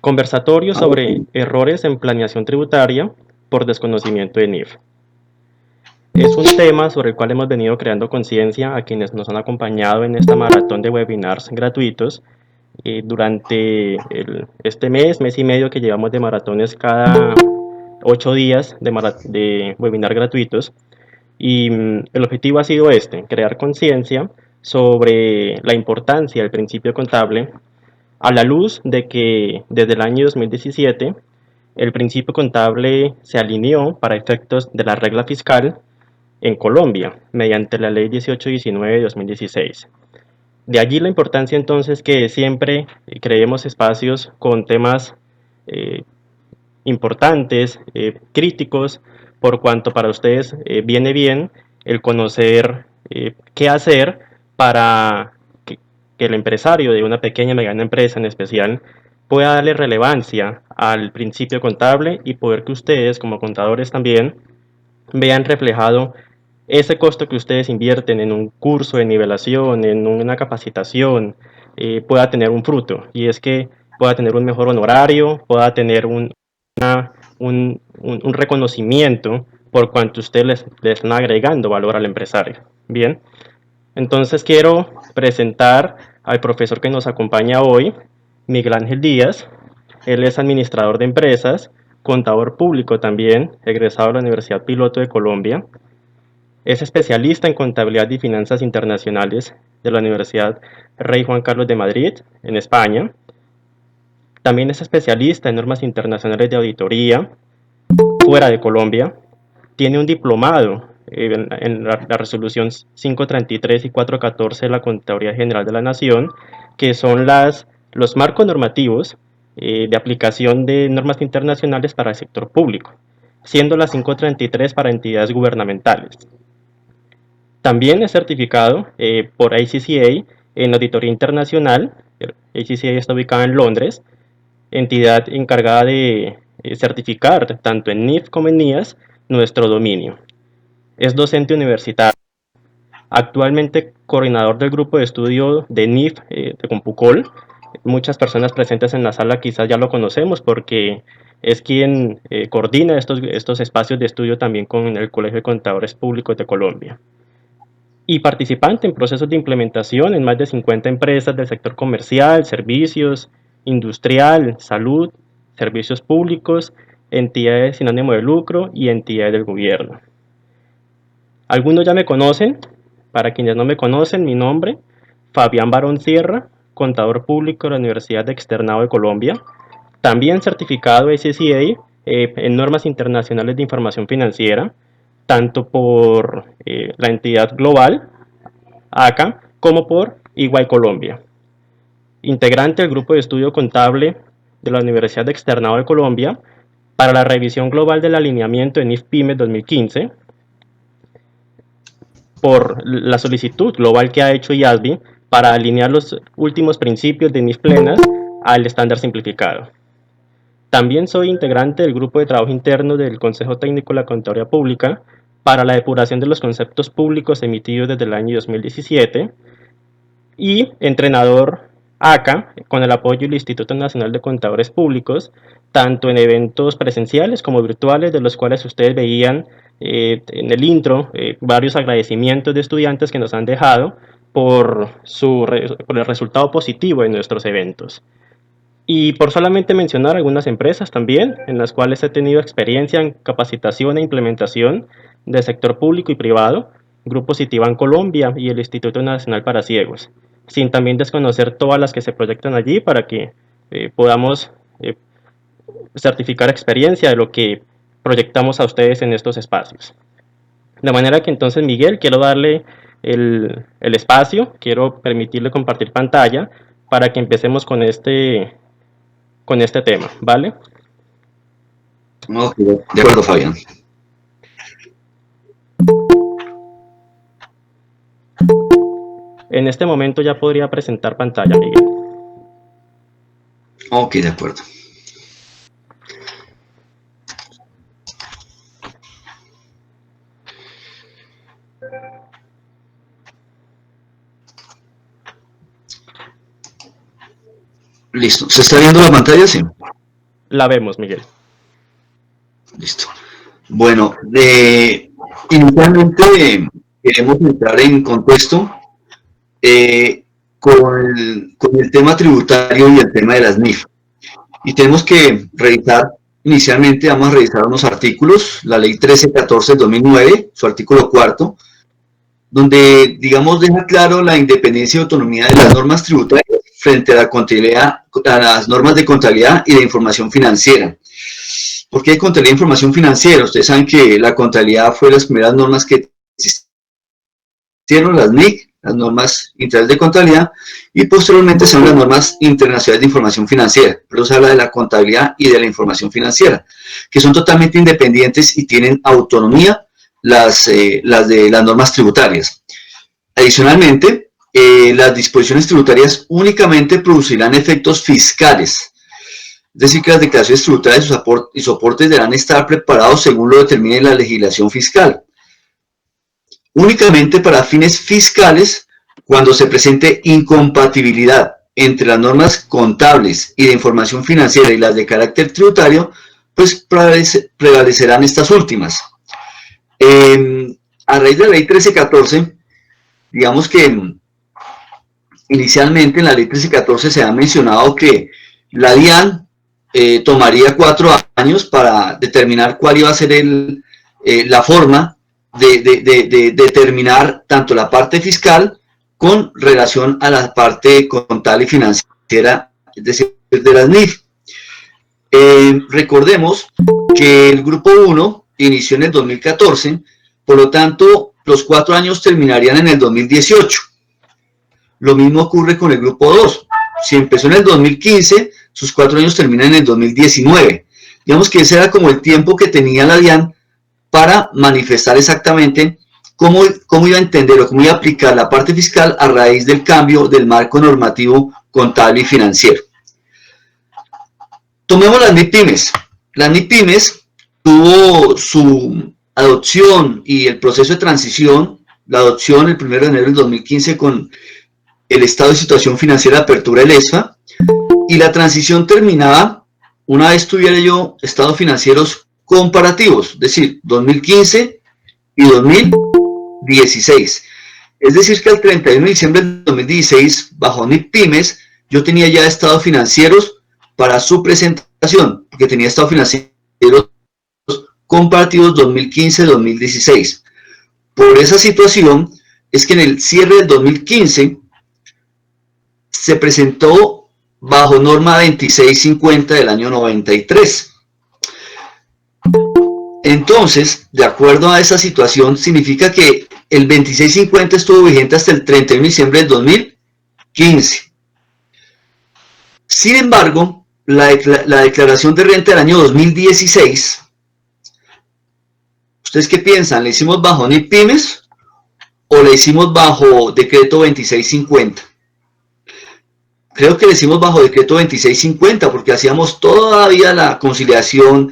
Conversatorio sobre errores en planeación tributaria por desconocimiento de NIF. Es un tema sobre el cual hemos venido creando conciencia a quienes nos han acompañado en esta maratón de webinars gratuitos durante este mes y medio que llevamos de maratones cada 8 días de webinar gratuitos. Y el objetivo ha sido crear conciencia sobre la importancia del principio contable a la luz de que desde el año 2017 el principio contable se alineó para efectos de la regla fiscal en Colombia mediante la ley 1819 de 2016. De allí la importancia entonces que siempre creemos espacios con temas eh, importantes, críticos, por cuanto para ustedes viene bien el conocer qué hacer para que el empresario de una pequeña y mediana empresa en especial pueda darle relevancia al principio contable y poder que ustedes como contadores también vean reflejado ese costo que ustedes invierten en un curso de nivelación, en una capacitación, pueda tener un fruto, y es que pueda tener un mejor honorario, pueda tener un reconocimiento por cuanto ustedes le están agregando valor al empresario. Bien, entonces quiero presentar al profesor que nos acompaña hoy, Miguel Ángel Díaz. Él es administrador de empresas, contador público también, egresado de la Universidad Piloto de Colombia. Es especialista en contabilidad y finanzas internacionales de la Universidad Rey Juan Carlos de Madrid, en España. También es especialista en normas internacionales de auditoría fuera de Colombia. Tiene un diplomado en la resolución 533 y 414 de la Contraloría General de la Nación, que son los marcos normativos de aplicación de normas internacionales para el sector público, siendo la 533 para entidades gubernamentales. También es certificado por ACCA en auditoría internacional. ACCA está ubicada en Londres, entidad encargada de certificar tanto en NIF como en NIAS nuestro dominio. Es docente universitario, actualmente coordinador del grupo de estudio de NIF de Compucol. Muchas personas presentes en la sala quizás ya lo conocemos porque es quien coordina estos espacios de estudio también con el Colegio de Contadores Públicos de Colombia. Y participante en procesos de implementación en más de 50 empresas del sector comercial, servicios, industrial, salud, servicios públicos, entidades sin ánimo de lucro y entidades del gobierno. Algunos ya me conocen. Para quienes no me conocen, mi nombre, Fabián Barón Sierra, contador público de la Universidad de Externado de Colombia, también certificado SCA en normas internacionales de información financiera, tanto por la entidad global, ACA, como por EY Colombia. Integrante del grupo de estudio contable de la Universidad de Externado de Colombia para la revisión global del alineamiento de NIF-PYME 2015, por la solicitud global que ha hecho IASBI para alinear los últimos principios de NIF plenas al estándar simplificado. También soy integrante del grupo de trabajo interno del Consejo Técnico de la Contaduría Pública para la depuración de los conceptos públicos emitidos desde el año 2017 y entrenador ACA con el apoyo del Instituto Nacional de Contadores Públicos, tanto en eventos presenciales como virtuales, de los cuales ustedes veían en el intro varios agradecimientos de estudiantes que nos han dejado por el resultado positivo de nuestros eventos. Y por solamente mencionar algunas empresas también en las cuales he tenido experiencia en capacitación e implementación del sector público y privado, Grupo Citibank Colombia y el Instituto Nacional para Ciegos, sin también desconocer todas las que se proyectan allí para que podamos certificar experiencia de lo que proyectamos a ustedes en estos espacios. De manera que entonces, Miguel, quiero darle el espacio, quiero permitirle compartir pantalla para que empecemos con este tema, ¿vale? Ok, de acuerdo, Fabián. En este momento ya podría presentar pantalla, Miguel. Ok, de acuerdo. Listo. ¿Se está viendo la pantalla? Sí. La vemos, Miguel. Listo. Bueno, inicialmente queremos entrar en contexto con el tema tributario y el tema de las NIF. Y tenemos que revisar, inicialmente vamos a revisar unos artículos, la ley 1314 del 2009, su artículo 4, donde, digamos, deja claro la independencia y autonomía de las normas tributarias frente a la contabilidad, a las normas de contabilidad y de información financiera. ¿Por qué contabilidad e información financiera? Ustedes saben que la contabilidad fue las primeras normas que existieron, las NIC, las normas internacionales de contabilidad, y posteriormente son las normas internacionales de información financiera. Pero se habla de la contabilidad y de la información financiera, que son totalmente independientes y tienen autonomía las de las normas tributarias. Adicionalmente, las disposiciones tributarias únicamente producirán efectos fiscales, es decir, que las declaraciones tributarias y soportes deberán estar preparados según lo determine la legislación fiscal. Únicamente para fines fiscales, cuando se presente incompatibilidad entre las normas contables y de información financiera y las de carácter tributario, pues prevalecerán estas últimas. A raíz de la ley 1314, digamos que inicialmente en la ley 1314 se ha mencionado que la DIAN tomaría 4 años para determinar cuál iba a ser la forma de determinar tanto la parte fiscal con relación a la parte contable y financiera, es decir, de las NIF. Recordemos que el grupo 1 inició en el 2014, por lo tanto, los 4 años terminarían en el 2018. Lo mismo ocurre con el grupo 2. Si empezó en el 2015, sus 4 años terminan en el 2019. Digamos que ese era como el tiempo que tenía la DIAN para manifestar exactamente cómo iba a entender o cómo iba a aplicar la parte fiscal a raíz del cambio del marco normativo contable y financiero. Tomemos las MIPYMES. Las MIPYMES tuvo su adopción y el proceso de transición, la adopción el 1 de enero del 2015 con el estado de situación financiera de apertura del ESFA, y la transición terminaba una vez tuviera yo estados financieros comparativos, es decir, 2015 y 2016. Es decir, que al 31 de diciembre del 2016, bajo MIPYMES, yo tenía ya estados financieros para su presentación, porque tenía estados financieros comparativos 2015-2016. Por esa situación es que en el cierre del 2015 se presentó bajo norma 2650 del año 93. Entonces, de acuerdo a esa situación, significa que el 2650 estuvo vigente hasta el 31 de diciembre del 2015. Sin embargo, la declaración de renta del año 2016, ¿ustedes qué piensan? ¿Le hicimos bajo MIPYMES o le hicimos bajo decreto 2650? Creo que le hicimos bajo decreto 2650 porque hacíamos todavía la conciliación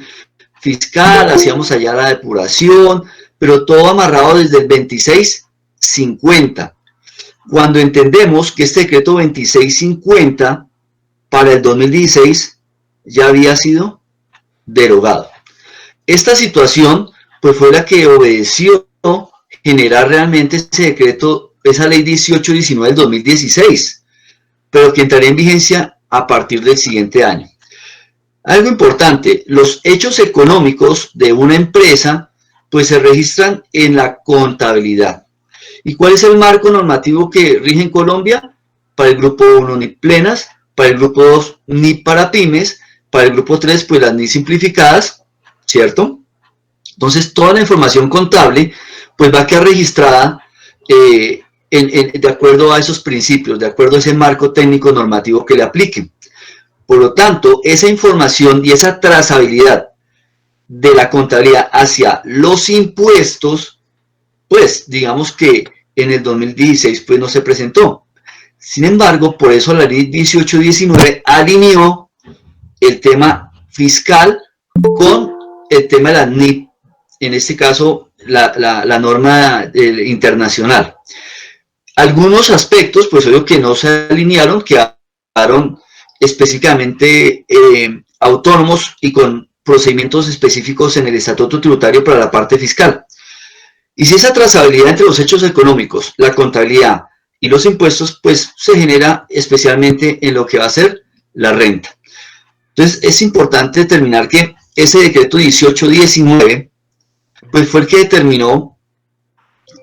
fiscal, hacíamos allá la depuración, pero todo amarrado desde el 2650. Cuando entendemos que este decreto 2650 para el 2016 ya había sido derogado. Esta situación pues fue la que obedeció generar realmente ese decreto, esa ley 1819 del 2016, pero que entraría en vigencia a partir del siguiente año. Algo importante, los hechos económicos de una empresa pues se registran en la contabilidad. ¿Y cuál es el marco normativo que rige en Colombia? Para el grupo 1 NIP plenas, para el grupo 2 NIP para pymes, para el grupo 3 pues las NIP simplificadas, ¿cierto? Entonces toda la información contable pues va a quedar registrada de acuerdo a esos principios, de acuerdo a ese marco técnico normativo que le apliquen. Por lo tanto, esa información y esa trazabilidad de la contabilidad hacia los impuestos, pues digamos que en el 2016 pues no se presentó. Sin embargo, por eso la ley 1819 alineó el tema fiscal con el tema de la NIP, en este caso la norma internacional. Algunos aspectos, pues obvio que no se alinearon, quedaron específicamente autónomos y con procedimientos específicos en el estatuto tributario para la parte fiscal. Y si esa trazabilidad entre los hechos económicos, la contabilidad y los impuestos, pues se genera especialmente en lo que va a ser la renta. Entonces es importante determinar que ese decreto 1819, pues fue el que determinó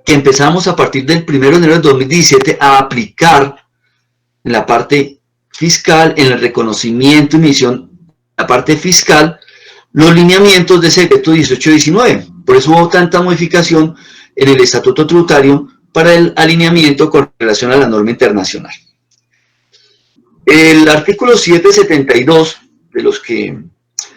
que empezamos a partir del 1 de enero de 2017 a aplicar en la parte fiscal, en el reconocimiento y emisión, la parte fiscal, los lineamientos de ese decreto 1819. Por eso hubo tanta modificación en el estatuto tributario para el alineamiento con relación a la norma internacional. El artículo 772, de los que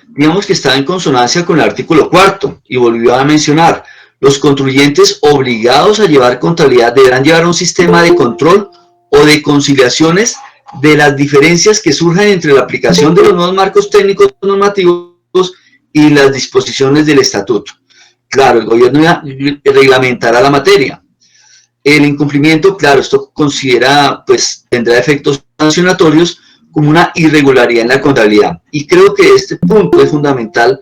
digamos que está en consonancia con el artículo 4, y volvió a mencionar, los contribuyentes obligados a llevar contabilidad deberán llevar un sistema de control o de conciliaciones de las diferencias que surjan entre la aplicación de los nuevos marcos técnicos normativos y las disposiciones del estatuto. Claro, el gobierno ya reglamentará la materia. El incumplimiento, claro, esto considera, pues tendrá efectos sancionatorios como una irregularidad en la contabilidad. Y creo que este punto es fundamental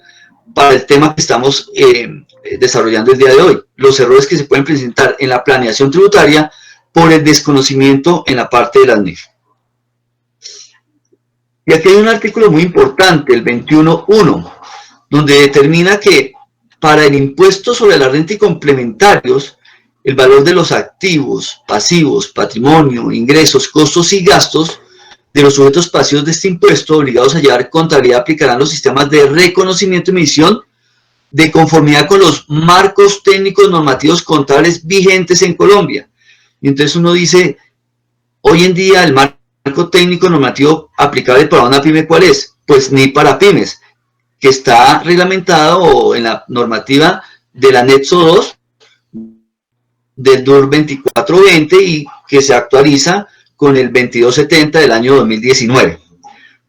para el tema que estamos desarrollando el día de hoy. Los errores que se pueden presentar en la planeación tributaria por el desconocimiento en la parte de las NIF. Y aquí hay un artículo muy importante, el 21.1, donde determina que para el impuesto sobre la renta y complementarios, el valor de los activos, pasivos, patrimonio, ingresos, costos y gastos de los sujetos pasivos de este impuesto obligados a llevar contabilidad aplicarán los sistemas de reconocimiento y emisión de conformidad con los marcos técnicos normativos contables vigentes en Colombia. Y entonces uno dice, hoy en día el marco técnico normativo aplicable para una pyme, ¿cuál es? Pues ni para pymes, que está reglamentado en la normativa del anexo 2 del DUR 2420 y que se actualiza con el 2270 del año 2019.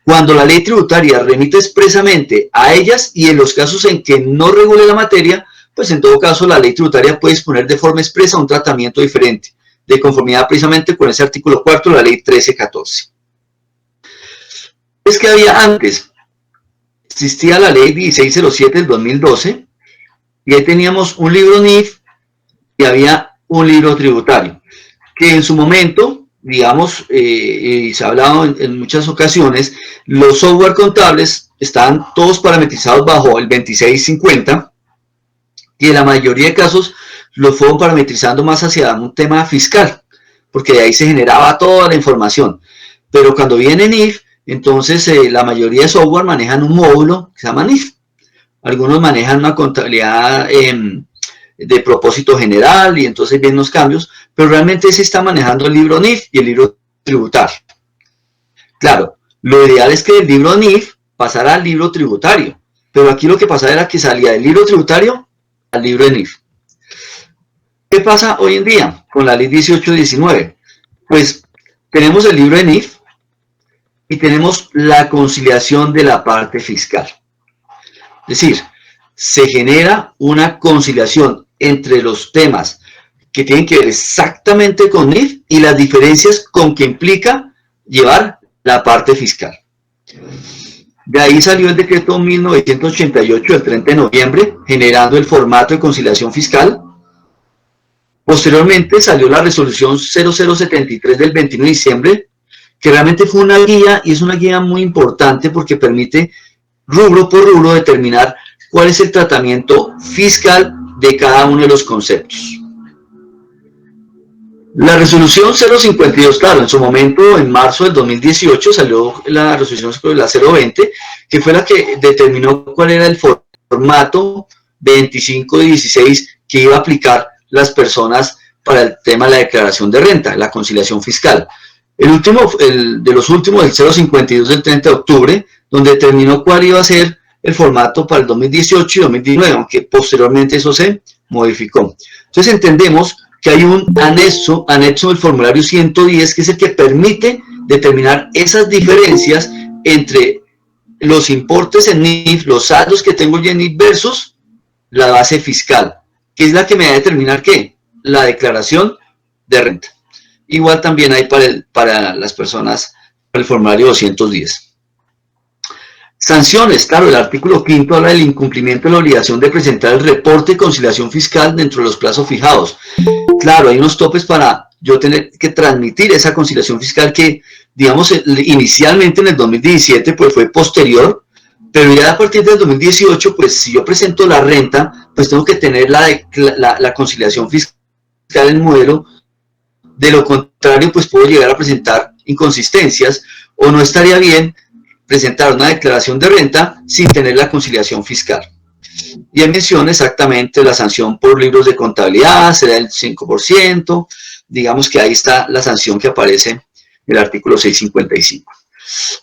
Cuando la ley tributaria remite expresamente a ellas y en los casos en que no regule la materia, pues en todo caso la ley tributaria puede disponer de forma expresa un tratamiento diferente, de conformidad precisamente con ese artículo 4 de la ley 1314. Es que había antes, existía la ley 1607 del 2012 y ahí teníamos un libro NIF y había un libro tributario, que en su momento, digamos, y se ha hablado en muchas ocasiones, los software contables están todos parametrizados bajo el 2650 y en la mayoría de casos los fueron parametrizando más hacia un tema fiscal, porque de ahí se generaba toda la información. Pero cuando viene NIF, entonces la mayoría de software manejan un módulo que se llama NIF. Algunos manejan una contabilidad de propósito general y entonces vienen los cambios, pero realmente se está manejando el libro NIF y el libro tributario. Claro, lo ideal es que el libro NIF pasara al libro tributario, pero aquí lo que pasaba era que salía del libro tributario al libro de NIF. ¿Qué pasa hoy en día con la ley 1819? Pues tenemos el libro de NIF y tenemos la conciliación de la parte fiscal. Es decir, se genera una conciliación entre los temas que tienen que ver exactamente con NIF y las diferencias con que implica llevar la parte fiscal. De ahí salió el decreto 1988 del 30 de noviembre, generando el formato de conciliación fiscal. Posteriormente salió la resolución 0073 del 21 de diciembre, que realmente fue una guía, y es una guía muy importante porque permite rubro por rubro determinar cuál es el tratamiento fiscal de cada uno de los conceptos. La resolución 052, claro, en su momento, en marzo del 2018, salió la resolución sobre la 020, que fue la que determinó cuál era el formato 25 y 16 que iba a aplicar las personas para el tema de la declaración de renta, la conciliación fiscal. El último, de los últimos, el 052 del 30 de octubre, donde determinó cuál iba a ser el formato para el 2018 y 2019, aunque posteriormente eso se modificó. Entonces entendemos que hay un anexo del formulario 110, que es el que permite determinar esas diferencias entre los importes en NIF, los saldos que tengo yo en NIF versus la base fiscal, que es la que me va a determinar ¿qué? La declaración de renta. Igual también hay para las personas, para el formulario 210. Sanciones, claro, el artículo 5 habla del incumplimiento de la obligación de presentar el reporte de conciliación fiscal dentro de los plazos fijados. Claro, hay unos topes para yo tener que transmitir esa conciliación fiscal que, digamos, inicialmente en el 2017 pues fue posterior, pero ya a partir del 2018, pues si yo presento la renta, pues tengo que tener la conciliación fiscal en modelo. De lo contrario, pues puedo llegar a presentar inconsistencias o no estaría bien presentar una declaración de renta sin tener la conciliación fiscal. Y en menciona exactamente la sanción por libros de contabilidad, será el 5%, digamos que ahí está la sanción que aparece en el artículo 655.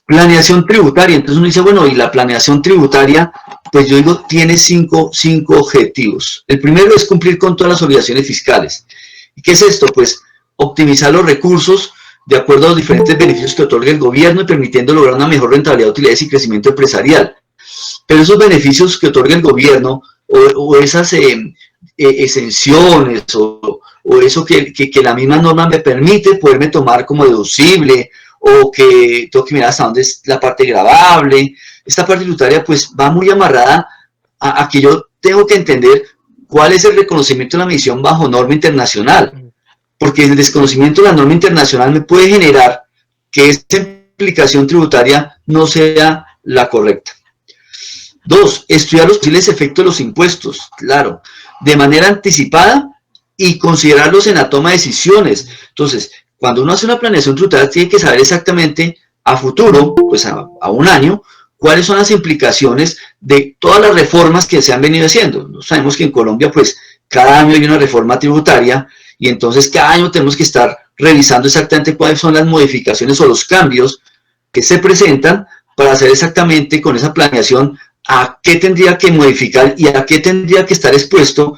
Planeación tributaria, entonces uno dice, bueno, y la planeación tributaria, pues yo digo, tiene cinco objetivos. El primero es cumplir con todas las obligaciones fiscales. ¿Y qué es esto? Pues optimizar los recursos de acuerdo a los diferentes beneficios que otorga el gobierno y permitiendo lograr una mejor rentabilidad, utilidades y crecimiento empresarial. Pero esos beneficios que otorga el gobierno o esas exenciones o eso que la misma norma me permite poderme tomar como deducible o que tengo que mirar hasta dónde es la parte gravable, esta parte tributaria pues va muy amarrada a que yo tengo que entender cuál es el reconocimiento de la medición bajo norma internacional, porque el desconocimiento de la norma internacional me puede generar que esta implicación tributaria no sea la correcta. 2. Estudiar los posibles efectos de los impuestos, claro, de manera anticipada y considerarlos en la toma de decisiones. Entonces, cuando uno hace una planeación tributaria, tiene que saber exactamente a futuro, pues a un año, cuáles son las implicaciones de todas las reformas que se han venido haciendo. Sabemos que en Colombia, pues, cada año hay una reforma tributaria y entonces cada año tenemos que estar revisando exactamente cuáles son las modificaciones o los cambios que se presentan para hacer exactamente con esa planeación a qué tendría que modificar y a qué tendría que estar expuesto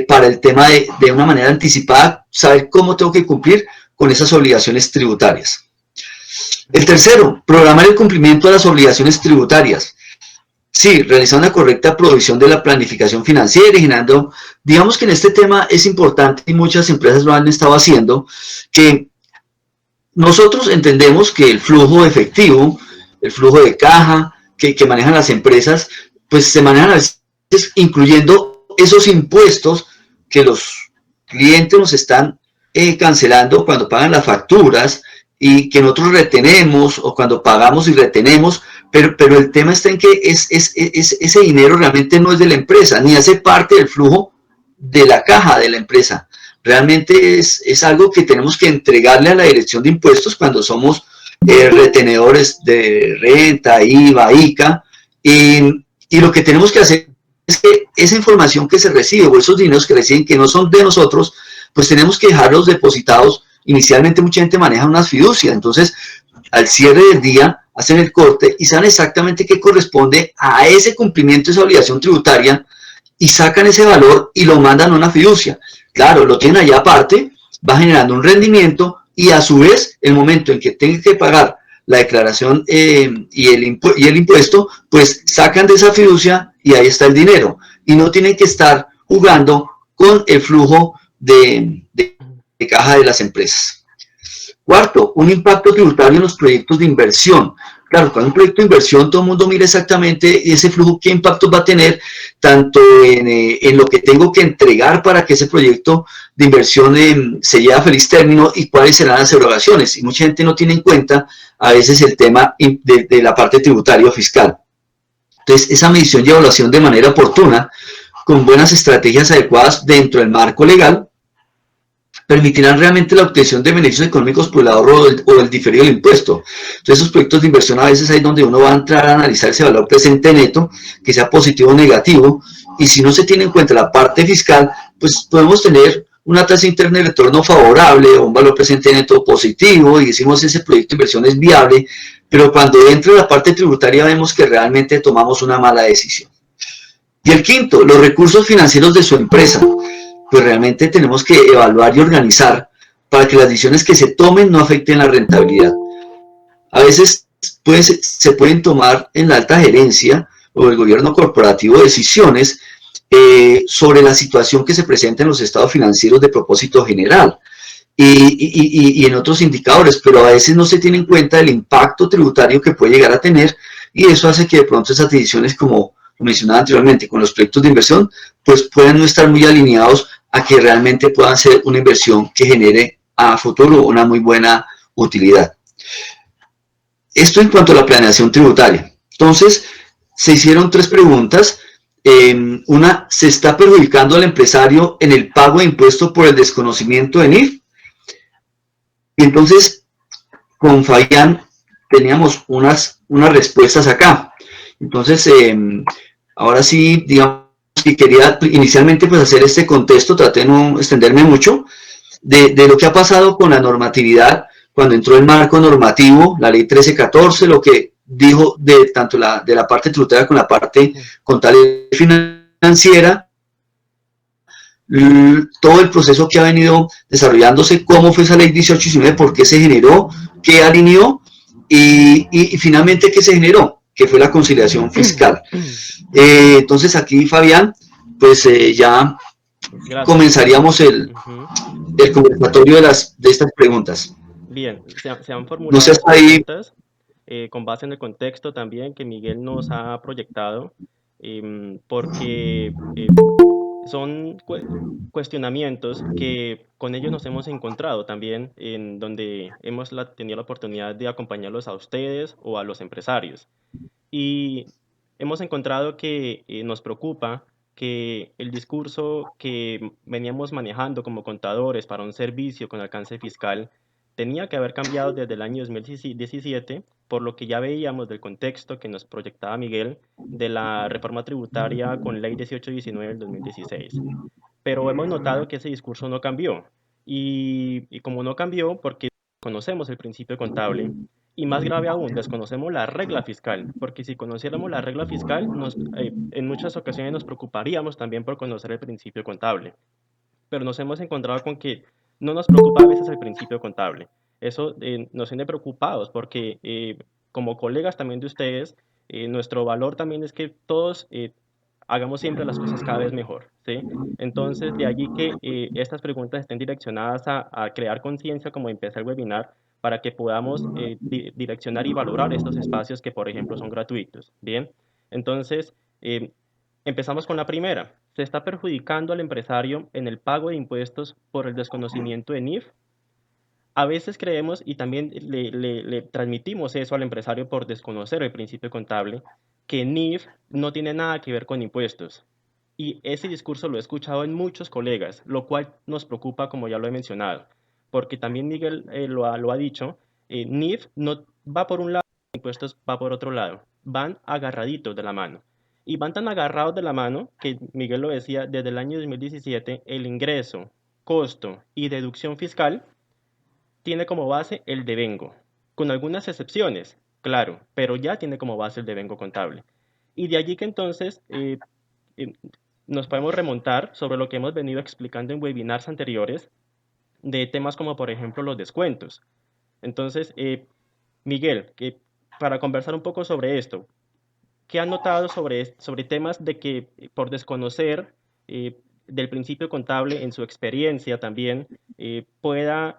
para el tema de una manera anticipada, saber cómo tengo que cumplir con esas obligaciones tributarias. El tercero, programar el cumplimiento de las obligaciones tributarias. Sí, realizar una correcta provisión de la planificación financiera y generando, digamos que en este tema es importante y muchas empresas lo han estado haciendo, que nosotros entendemos que el flujo efectivo, el flujo de caja que manejan las empresas, pues se manejan a veces incluyendo esos impuestos que los clientes nos están cancelando cuando pagan las facturas y que nosotros retenemos o cuando pagamos y retenemos, pero el tema está en que ese dinero realmente no es de la empresa, ni hace parte del flujo de la caja de la empresa. Realmente es algo que tenemos que entregarle a la dirección de impuestos cuando somos retenedores de renta, IVA, ICA, y lo que tenemos que hacer es que esa información que se recibe o esos dineros que reciben que no son de nosotros, pues tenemos que dejarlos depositados. Inicialmente mucha gente maneja unas fiducias, entonces al cierre del día hacen el corte y saben exactamente qué corresponde a ese cumplimiento de esa obligación tributaria y sacan ese valor y lo mandan a una fiducia. Claro, lo tienen allá aparte, va generando un rendimiento y a su vez el momento en que tengan que pagar la declaración y el impuesto, pues sacan de esa fiducia y ahí está el dinero y no tienen que estar jugando con el flujo de caja de las empresas. Cuarto, un impacto tributario en los proyectos de inversión. Claro, con un proyecto de inversión todo el mundo mira exactamente ese flujo, qué impactos va a tener, tanto en lo que tengo que entregar para que ese proyecto de inversión se lleve a feliz término y cuáles serán las erogaciones. Y mucha gente no tiene en cuenta a veces el tema de la parte tributaria o fiscal. Entonces, esa medición y evaluación de manera oportuna, con buenas estrategias adecuadas dentro del marco legal, permitirán realmente la obtención de beneficios económicos por el ahorro o el diferido del impuesto. Entonces, esos proyectos de inversión a veces ahí es donde uno va a entrar a analizar ese valor presente neto, que sea positivo o negativo, y si no se tiene en cuenta la parte fiscal, pues podemos tener una tasa interna de retorno favorable o un valor presente neto positivo y decimos ese proyecto de inversión es viable, pero cuando entra la parte tributaria vemos que realmente tomamos una mala decisión. Y el quinto, los recursos financieros de su empresa. Pues realmente tenemos que evaluar y organizar para que las decisiones que se tomen no afecten la rentabilidad. A veces se pueden tomar en la alta gerencia o el gobierno corporativo decisiones sobre la situación que se presenta en los estados financieros de propósito general y en otros indicadores, pero a veces no se tiene en cuenta el impacto tributario que puede llegar a tener y eso hace que de pronto esas decisiones, como mencionaba anteriormente, con los proyectos de inversión, pues puedan no estar muy alineados a que realmente puedan ser una inversión que genere a futuro una muy buena utilidad. Esto en cuanto a la planeación tributaria. Entonces, se hicieron 3 preguntas. Una, ¿se está perjudicando al empresario en el pago de impuestos por el desconocimiento de NIF? Y entonces, con Fabián teníamos unas respuestas acá. Entonces, ahora sí, digamos que quería inicialmente pues hacer este contexto, traté de no extenderme mucho, de lo que ha pasado con la normatividad cuando entró el marco normativo, la ley 1314, lo que dijo de tanto de la parte tributaria con la parte contable y financiera, todo el proceso que ha venido desarrollándose, cómo fue esa ley 1819, por qué se generó, qué alineó y finalmente qué se generó, que fue la conciliación fiscal. Entonces aquí, Fabián, pues ya Gracias. comenzaríamos el conversatorio de estas preguntas. Bien, se han formulado No sé hasta ahí. preguntas con base en el contexto también que Miguel nos ha proyectado, porque son cuestionamientos que con ellos nos hemos encontrado también, en donde hemos tenido la oportunidad de acompañarlos a ustedes o a los empresarios. Y hemos encontrado que nos preocupa que el discurso que veníamos manejando como contadores para un servicio con alcance fiscal tenía que haber cambiado desde el año 2017, por lo que ya veíamos del contexto que nos proyectaba Miguel de la reforma tributaria con ley 1819 del 2016. Pero hemos notado que ese discurso no cambió. Y como no cambió, porque conocemos el principio contable, y más grave aún, desconocemos la regla fiscal, porque si conociéramos la regla fiscal, en muchas ocasiones nos preocuparíamos también por conocer el principio contable. Pero nos hemos encontrado con que no nos preocupa a veces el principio contable. Eso nos tiene preocupados porque como colegas también de ustedes, nuestro valor también es que todos hagamos siempre las cosas cada vez mejor, ¿sí? Entonces, de allí que estas preguntas estén direccionadas a crear conciencia, como empecé el webinar, para que podamos direccionar y valorar estos espacios que, por ejemplo, son gratuitos, ¿bien? Entonces, empezamos con la primera. ¿Se está perjudicando al empresario en el pago de impuestos por el desconocimiento de NIF? A veces creemos y también le transmitimos eso al empresario por desconocer el principio contable, que NIF no tiene nada que ver con impuestos. Y ese discurso lo he escuchado en muchos colegas, lo cual nos preocupa, como ya lo he mencionado, porque también Miguel lo ha dicho, NIF no va por un lado, impuestos va por otro lado, van agarraditos de la mano. Y van tan agarrados de la mano que Miguel lo decía, desde el año 2017 el ingreso, costo y deducción fiscal tiene como base el devengo, con algunas excepciones, claro, pero ya tiene como base el devengo contable. Y de allí que entonces eh, nos podemos remontar sobre lo que hemos venido explicando en webinars anteriores de temas como por ejemplo los descuentos. Entonces, Miguel, para conversar un poco sobre esto, ¿qué han notado sobre temas de que por desconocer del principio contable en su experiencia también pueda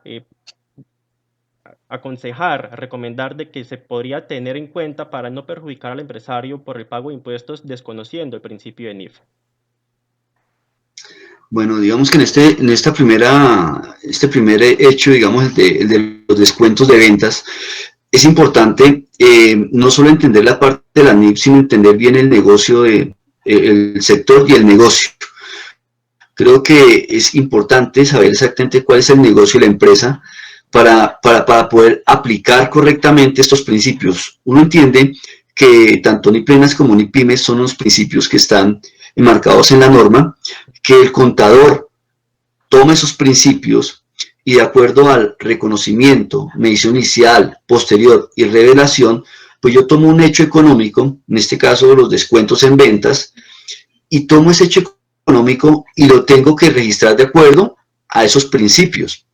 aconsejar, recomendar de que se podría tener en cuenta para no perjudicar al empresario por el pago de impuestos desconociendo el principio de NIF? Bueno, digamos que este primer hecho, digamos, el de los descuentos de ventas, es importante no solo entender la parte de la NIF, sino entender bien el negocio, el sector y el negocio. Creo que es importante saber exactamente cuál es el negocio de la empresa para poder aplicar correctamente estos principios. Uno entiende que tanto NIPLENAS como NIPYMES son unos principios que están enmarcados en la norma, que el contador tome esos principios y de acuerdo al reconocimiento, medición inicial, posterior y revelación, pues yo tomo un hecho económico, en este caso los descuentos en ventas, y tomo ese hecho económico y lo tengo que registrar de acuerdo a esos principios.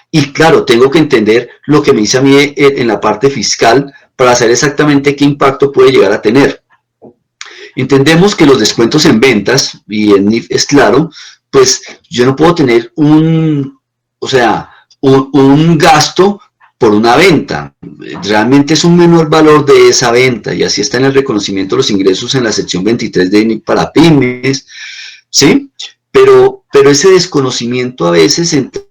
Y claro, tengo que entender lo que me dice a mí en la parte fiscal para saber exactamente qué impacto puede llegar a tener. Entendemos que los descuentos en ventas, y en NIF es claro, pues yo no puedo tener un gasto por una venta. Realmente es un menor valor de esa venta y así está en el reconocimiento de los ingresos en la sección 23 de NIF para pymes, ¿sí? Pero ese desconocimiento a veces entre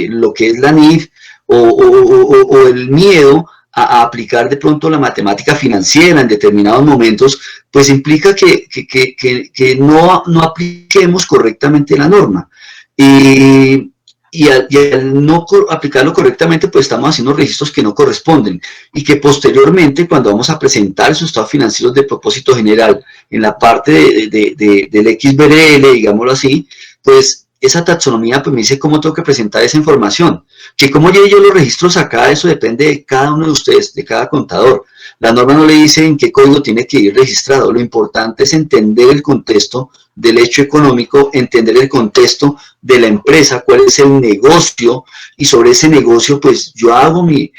lo que es la NIF o el miedo a aplicar de pronto la matemática financiera en determinados momentos, pues implica que no apliquemos correctamente la norma. Y al no aplicarlo correctamente, pues estamos haciendo registros que no corresponden y que posteriormente, cuando vamos a presentar esos estados financieros de propósito general en la parte del XBRL, digámoslo así, pues esa taxonomía pues me dice cómo tengo que presentar esa información. Que cómo lleve yo los registros acá, eso depende de cada uno de ustedes, de cada contador. La norma no le dice en qué código tiene que ir registrado. Lo importante es entender el contexto del hecho económico, entender el contexto de la empresa, cuál es el negocio, y sobre ese negocio pues yo hago mi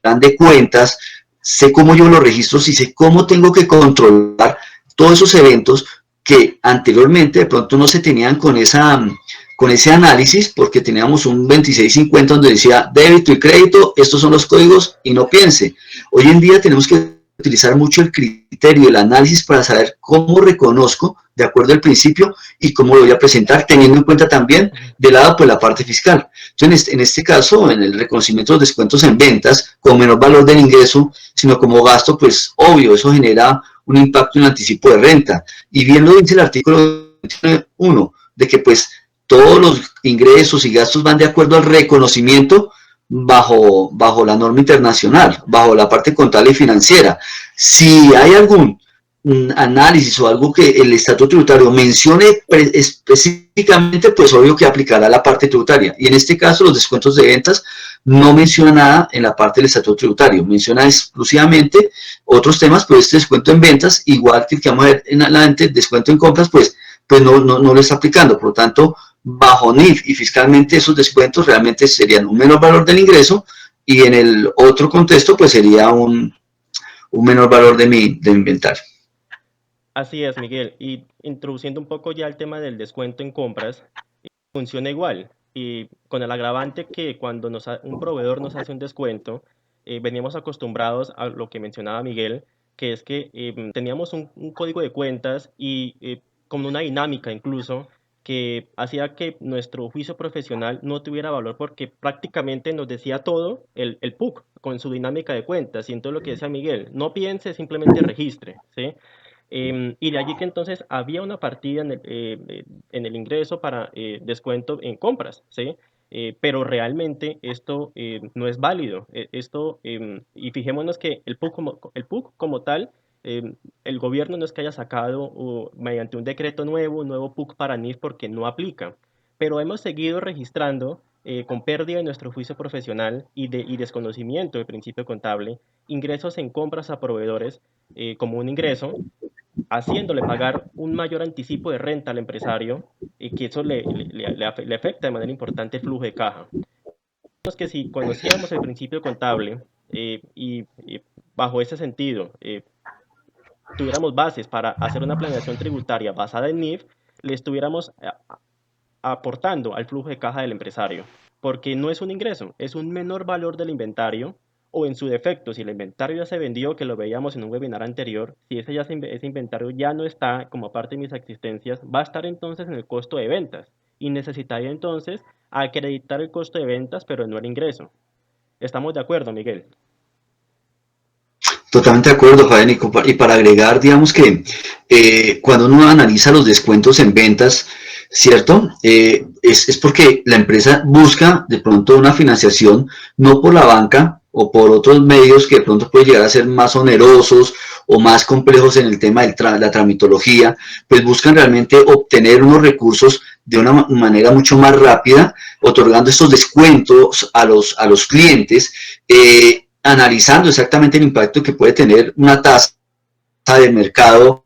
plan de cuentas, sé cómo yo los registros y sé cómo tengo que controlar todos esos eventos que anteriormente de pronto no se tenían con ese análisis, porque teníamos un 2650 donde decía débito y crédito, estos son los códigos y no piense. Hoy en día tenemos que utilizar mucho el criterio, el análisis para saber cómo reconozco de acuerdo al principio y cómo lo voy a presentar, teniendo en cuenta también de lado pues la parte fiscal. Entonces, en este caso, en el reconocimiento de los descuentos en ventas, con menor valor del ingreso, sino como gasto, pues obvio, eso genera un impacto en el anticipo de renta. Y bien lo dice el artículo 1, de que pues todos los ingresos y gastos van de acuerdo al reconocimiento bajo la norma internacional, bajo la parte contable y financiera. Si hay algún análisis o algo que el estatuto tributario mencione específicamente, pues obvio que aplicará la parte tributaria. Y en este caso, los descuentos de ventas no menciona nada en la parte del estatuto tributario, menciona exclusivamente otros temas, pero este descuento en ventas, igual que el que vamos a ver en adelante, descuento en compras, pues no lo está aplicando. Por lo tanto, bajo NIF y fiscalmente esos descuentos realmente serían un menor valor del ingreso y en el otro contexto pues sería un menor valor de mi inventario. Así es, Miguel. Y introduciendo un poco ya el tema del descuento en compras, funciona igual. Y con el agravante que cuando un proveedor nos hace un descuento, veníamos acostumbrados a lo que mencionaba Miguel, que es que teníamos un código de cuentas y con una dinámica incluso que hacía que nuestro juicio profesional no tuviera valor porque prácticamente nos decía todo el PUC con su dinámica de cuentas. Y entonces lo que decía Miguel, no piense, simplemente registre, ¿sí? Y de allí que entonces había una partida en el ingreso para descuento en compras, ¿sí? Pero realmente esto no es válido. Y fijémonos que el PUC como tal, el gobierno no es que haya sacado mediante un decreto nuevo, un nuevo PUC para NIF porque no aplica, pero hemos seguido registrando con pérdida de nuestro juicio profesional y desconocimiento del principio contable, ingresos en compras a proveedores como un ingreso, haciéndole pagar un mayor anticipo de renta al empresario y que eso le afecta de manera importante el flujo de caja. Es que si conociéramos el principio contable y bajo ese sentido tuviéramos bases para hacer una planeación tributaria basada en NIF, le estuviéramos aportando al flujo de caja del empresario, porque no es un ingreso, es un menor valor del inventario, o en su defecto, si el inventario ya se vendió, que lo veíamos en un webinar anterior, si ese inventario ya no está como parte de mis existencias, va a estar entonces en el costo de ventas, y necesitaría entonces acreditar el costo de ventas, pero no el ingreso. ¿Estamos de acuerdo, Miguel? Totalmente de acuerdo, Fabián, y para agregar, digamos que cuando uno analiza los descuentos en ventas, ¿cierto? Es porque la empresa busca de pronto una financiación, no por la banca o por otros medios que de pronto pueden llegar a ser más onerosos o más complejos en el tema de la tramitología, pues buscan realmente obtener unos recursos de una manera mucho más rápida, otorgando estos descuentos a los clientes, analizando exactamente el impacto que puede tener una tasa de mercado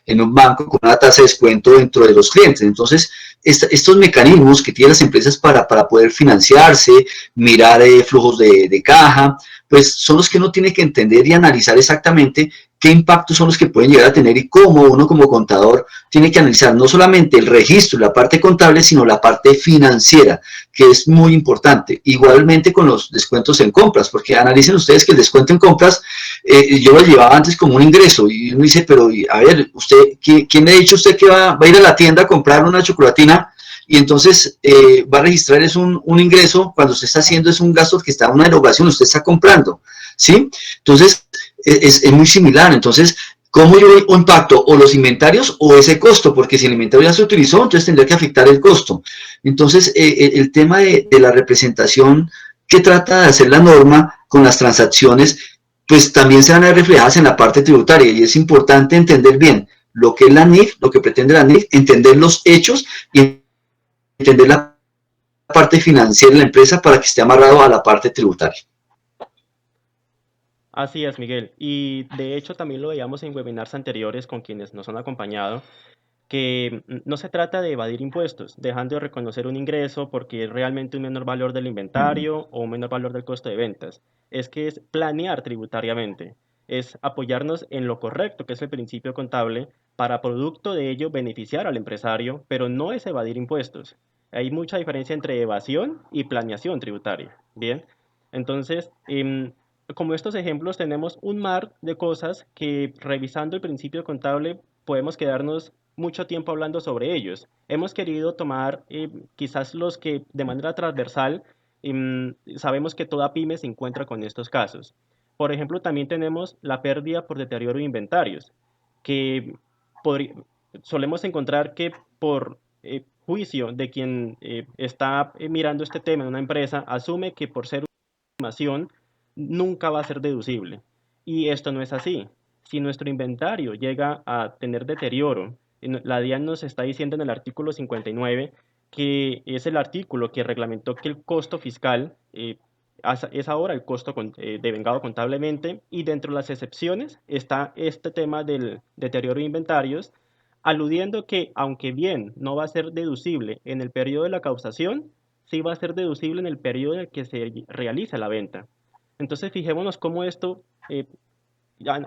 en un banco con una tasa de descuento dentro de los clientes. Entonces, estos mecanismos que tienen las empresas para poder financiarse, mirar flujos de caja, pues son los que uno tiene que entender y analizar exactamente qué impactos son los que pueden llegar a tener y cómo uno como contador tiene que analizar no solamente el registro y la parte contable, sino la parte financiera, que es muy importante. Igualmente con los descuentos en compras, porque analicen ustedes que el descuento en compras, yo lo llevaba antes como un ingreso, y uno dice, pero a ver, usted, ¿quién le ha dicho a usted que va a ir a la tienda a comprar una chocolatina? Y entonces va a registrar es un ingreso, cuando usted está haciendo es un gasto que está en una erogación, usted está comprando, ¿sí? Entonces, es muy similar. Entonces, ¿cómo yo impacto o los inventarios o ese costo? Porque si el inventario ya se utilizó, entonces tendría que afectar el costo. Entonces, el tema de la representación que trata de hacer la norma con las transacciones, pues también se van a ver reflejadas en la parte tributaria, y es importante entender bien lo que es la NIF, lo que pretende la NIF, entender los hechos y entender la parte financiera de la empresa para que esté amarrado a la parte tributaria. Así es, Miguel. Y de hecho también lo veíamos en webinars anteriores con quienes nos han acompañado, que no se trata de evadir impuestos, dejando de reconocer un ingreso porque es realmente un menor valor del inventario o un menor valor del costo de ventas. Es que es planear tributariamente, es apoyarnos en lo correcto, que es el principio contable, para producto de ello beneficiar al empresario, pero no es evadir impuestos. Hay mucha diferencia entre evasión y planeación tributaria. Bien, entonces, como estos ejemplos tenemos un mar de cosas que revisando el principio contable podemos quedarnos mucho tiempo hablando sobre ellos. Hemos querido tomar quizás los que de manera transversal sabemos que toda pyme se encuentra con estos casos. Por ejemplo, también tenemos la pérdida por deterioro de inventarios, que podri- solemos encontrar que por juicio de quien está mirando este tema en una empresa, asume que por ser una estimación nunca va a ser deducible. Y esto no es así. Si nuestro inventario llega a tener deterioro, la DIAN nos está diciendo en el artículo 59, que es el artículo que reglamentó que el costo fiscal es ahora el costo devengado contablemente, y dentro de las excepciones está este tema del deterioro de inventarios, aludiendo que aunque bien no va a ser deducible en el periodo de la causación, sí va a ser deducible en el periodo en el que se realiza la venta. Entonces fijémonos cómo esto,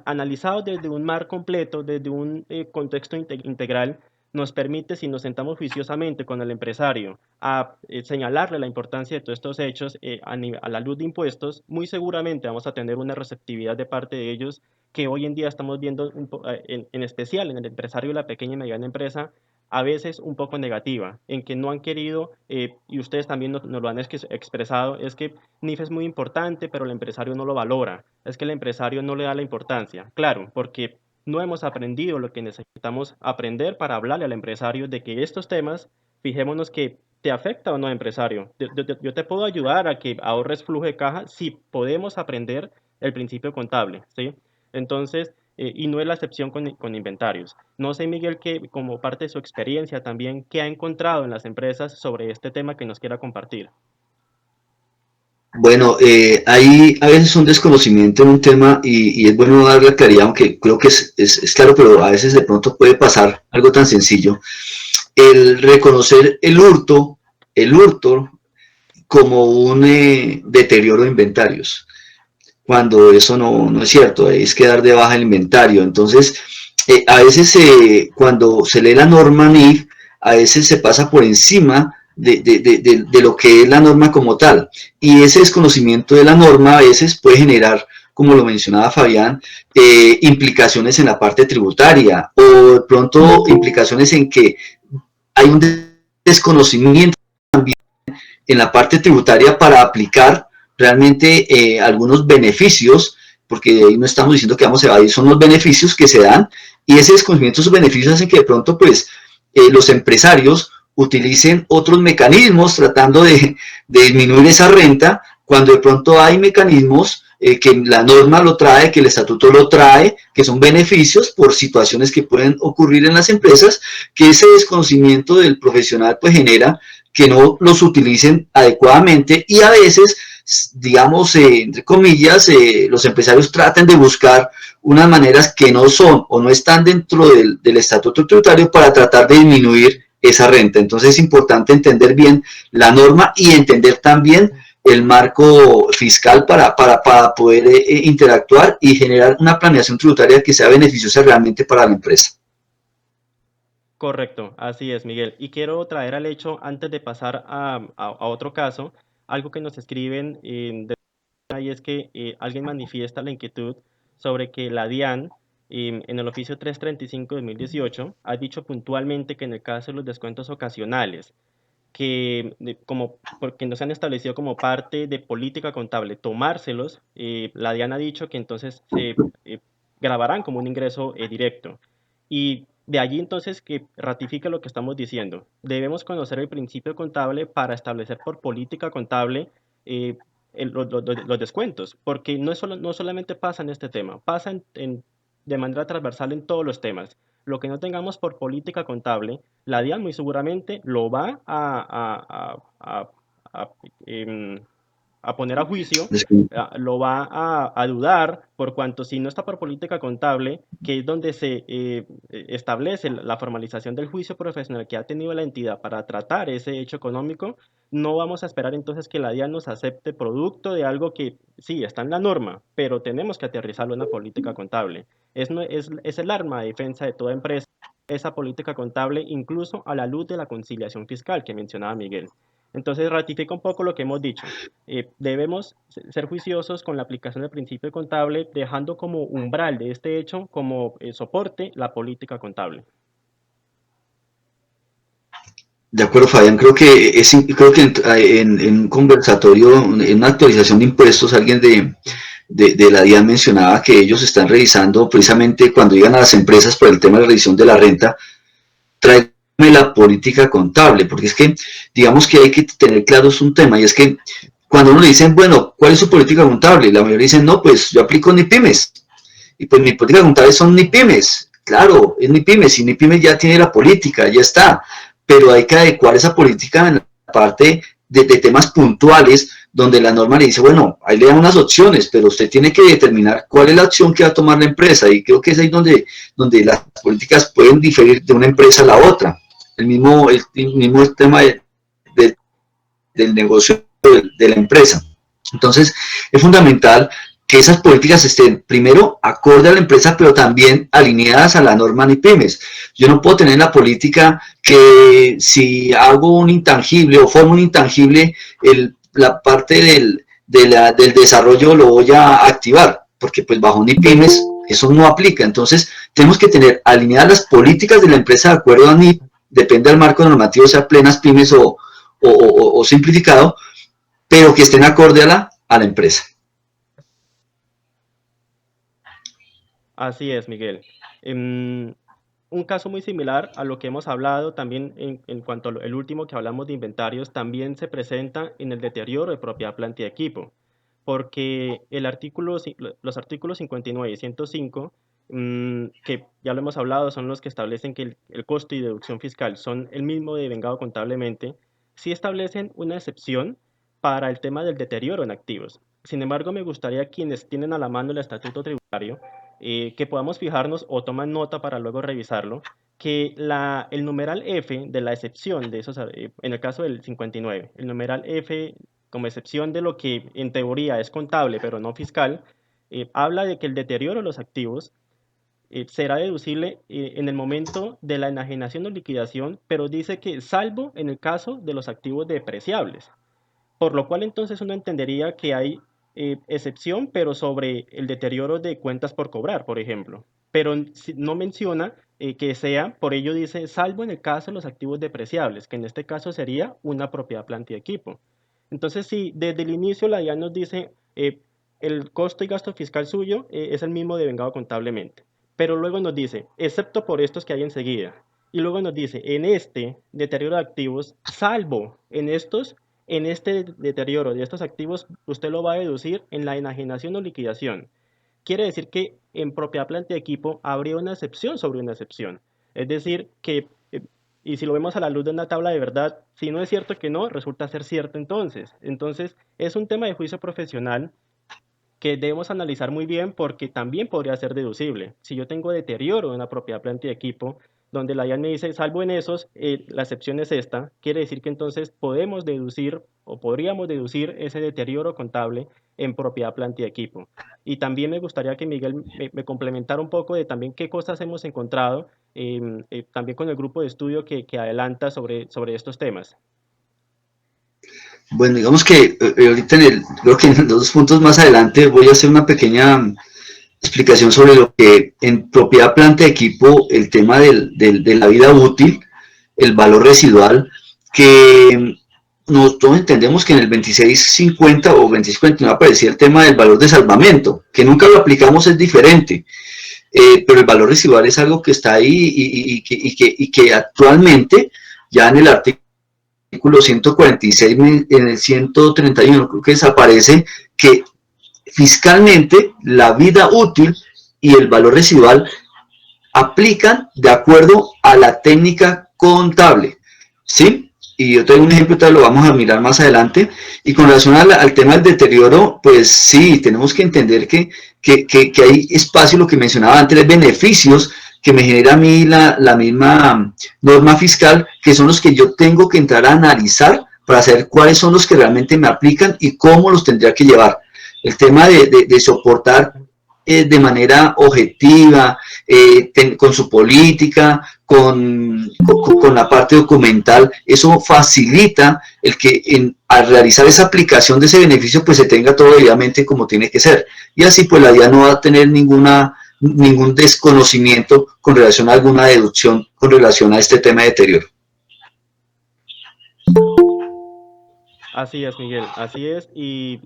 analizado desde un mar completo, desde un contexto integral, nos permite, si nos sentamos juiciosamente con el empresario a señalarle la importancia de todos estos hechos a la luz de impuestos, muy seguramente vamos a tener una receptividad de parte de ellos que hoy en día estamos viendo, en especial en el empresario de la pequeña y mediana empresa, a veces un poco negativa, en que no han querido, y ustedes también nos lo han expresado, es que NIF es muy importante, pero el empresario no lo valora, es que el empresario no le da la importancia. Claro, porque no hemos aprendido lo que necesitamos aprender para hablarle al empresario de que estos temas, fijémonos que te afecta o no, empresario. Yo te puedo ayudar a que ahorres flujo de caja si podemos aprender el principio contable, ¿sí? Entonces, y no es la excepción con inventarios. No sé, Miguel, que como parte de su experiencia también, ¿qué ha encontrado en las empresas sobre este tema que nos quiera compartir? Bueno, hay a veces un desconocimiento en un tema y es bueno dar la claridad, aunque creo que es claro, pero a veces de pronto puede pasar algo tan sencillo. El reconocer el hurto como un deterioro de inventarios, cuando eso no es cierto, es que dar de baja el inventario. Entonces, a veces cuando se lee la norma NIF, a veces se pasa por encima de lo que es la norma como tal. Y ese desconocimiento de la norma a veces puede generar, como lo mencionaba Fabián, implicaciones en la parte tributaria o de pronto implicaciones en que hay un desconocimiento en la parte tributaria para aplicar realmente algunos beneficios, porque ahí no estamos diciendo que vamos a evadir, son los beneficios que se dan, y ese desconocimiento, esos beneficios hacen que de pronto pues los empresarios utilicen otros mecanismos tratando de disminuir esa renta, cuando de pronto hay mecanismos que la norma lo trae, que el estatuto lo trae, que son beneficios por situaciones que pueden ocurrir en las empresas, que ese desconocimiento del profesional pues genera que no los utilicen adecuadamente, y a veces, digamos, entre comillas, los empresarios tratan de buscar unas maneras que no son o no están dentro del estatuto tributario para tratar de disminuir esa renta. Entonces es importante entender bien la norma y entender también el marco fiscal para poder interactuar y generar una planeación tributaria que sea beneficiosa realmente para la empresa. Correcto, así es, Miguel. Y quiero traer al hecho, antes de pasar a otro caso, algo que nos escriben y es que alguien manifiesta la inquietud sobre que la DIAN en el oficio 335 de 2018 ha dicho puntualmente que en el caso de los descuentos ocasionales, como porque no se han establecido como parte de política contable, tomárselos, la DIAN ha dicho que entonces se grabarán como un ingreso directo. Y de allí entonces que ratifica lo que estamos diciendo. Debemos conocer el principio contable para establecer por política contable eh, los descuentos, porque no solamente pasa en este tema, pasa de manera transversal en todos los temas. Lo que no tengamos por política contable, la DIAN muy seguramente lo va a, em, a poner a juicio, lo va a dudar, por cuanto si no está por política contable, que es donde se establece la formalización del juicio profesional que ha tenido la entidad para tratar ese hecho económico, no vamos a esperar entonces que la DIAN nos acepte producto de algo que sí está en la norma, pero tenemos que aterrizarlo en una política contable. Es el arma de defensa de toda empresa, esa política contable, incluso a la luz de la conciliación fiscal que mencionaba Miguel. Entonces ratifica un poco lo que hemos dicho. Debemos ser juiciosos con la aplicación del principio contable, dejando como umbral de este hecho, como soporte, la política contable. De acuerdo, Fabián, creo que en un conversatorio, en una actualización de impuestos, alguien de la DIAN mencionaba que ellos están revisando precisamente cuando llegan a las empresas por el tema de la revisión de la renta, tráigame la política contable, porque es que digamos que hay que tener claro es un tema, y es que cuando uno le dicen, bueno, ¿cuál es su política contable? La mayoría dicen, no, pues yo aplico NIPIMES, y pues mi política contable son NIPIMES, claro, es NIPIMES, y NIPIMES ya tiene la política, ya está, pero hay que adecuar esa política en la parte de temas puntuales, donde la norma le dice, bueno, ahí le dan unas opciones, pero usted tiene que determinar cuál es la opción que va a tomar la empresa, y creo que es ahí donde las políticas pueden diferir de una empresa a la otra. El mismo tema de, del negocio de la empresa. Entonces, es fundamental que esas políticas estén primero acorde a la empresa, pero también alineadas a la norma NIPIMES. Yo no puedo tener la política que si hago un intangible o formo un intangible, la parte del desarrollo lo voy a activar, porque pues bajo NIPIMES eso no aplica. Entonces, tenemos que tener alineadas las políticas de la empresa de acuerdo a NIP, depende del marco normativo, sea plenas pymes o simplificado, pero que estén acorde a la empresa. Así es, Miguel. Em, un caso muy similar a lo que hemos hablado también en cuanto al último que hablamos de inventarios, también se presenta en el deterioro de propiedad, planta y equipo, porque los artículos 59 y 105, que ya lo hemos hablado, son los que establecen que el costo y deducción fiscal son el mismo devengado contablemente, sí establecen una excepción para el tema del deterioro en activos. Sin embargo, me gustaría quienes tienen a la mano el estatuto tributario, que podamos fijarnos o toman nota para luego revisarlo, que el numeral F de la excepción de esos, en el caso del 59, el numeral F como excepción de lo que en teoría es contable pero no fiscal, habla de que el deterioro de los activos será deducible en el momento de la enajenación o liquidación, pero dice que salvo en el caso de los activos depreciables. Por lo cual entonces uno entendería que hay excepción, pero sobre el deterioro de cuentas por cobrar, por ejemplo. Pero no menciona que sea, por ello dice, salvo en el caso de los activos depreciables, que en este caso sería una propiedad, planta y equipo. Entonces, si desde el inicio la DIAN nos dice el costo y gasto fiscal suyo es el mismo devengado contablemente, pero luego nos dice, excepto por estos que hay enseguida, y luego nos dice, en este deterioro de activos, salvo en este deterioro de estos activos, usted lo va a deducir en la enajenación o liquidación. Quiere decir que en propiedad, planta y equipo habría una excepción sobre una excepción. Es decir, que, y si lo vemos a la luz de una tabla de verdad, si no es cierto que no, resulta ser cierto entonces. Entonces, es un tema de juicio profesional que debemos analizar muy bien porque también podría ser deducible. Si yo tengo deterioro en una propiedad, planta y equipo, donde la DIAN me dice, salvo en esos, la excepción es esta, quiere decir que entonces podemos deducir o podríamos deducir ese deterioro contable en propiedad, planta y equipo. Y también me gustaría que Miguel me complementara un poco de también qué cosas hemos encontrado también con el grupo de estudio que adelanta sobre estos temas. Bueno, digamos que ahorita creo que en 2 puntos más adelante voy a hacer una pequeña explicación sobre lo que en propiedad, planta, equipo, el tema de la vida útil, el valor residual, que nosotros entendemos que en el 2650 o 2659 aparecía el tema del valor de salvamento, que nunca lo aplicamos, es diferente, pero el valor residual es algo que está ahí y que actualmente ya en el artículo 146, en el 131, creo que desaparece, que fiscalmente la vida útil y el valor residual aplican de acuerdo a la técnica contable, ¿sí? Y yo tengo un ejemplo, tal lo vamos a mirar más adelante. Y con relación al tema del deterioro, pues sí, tenemos que entender que hay espacio, lo que mencionaba antes, de beneficios que me genera a mí la misma norma fiscal, que son los que yo tengo que entrar a analizar para saber cuáles son los que realmente me aplican y cómo los tendría que llevar. El tema de soportar de manera objetiva, con su política, con la parte documental, eso facilita el que al realizar esa aplicación de ese beneficio, pues se tenga todo debidamente como tiene que ser. Y así pues la DIA no va a tener ningún desconocimiento con relación a alguna deducción con relación a este tema de deterioro. Así es, Miguel, así es. Y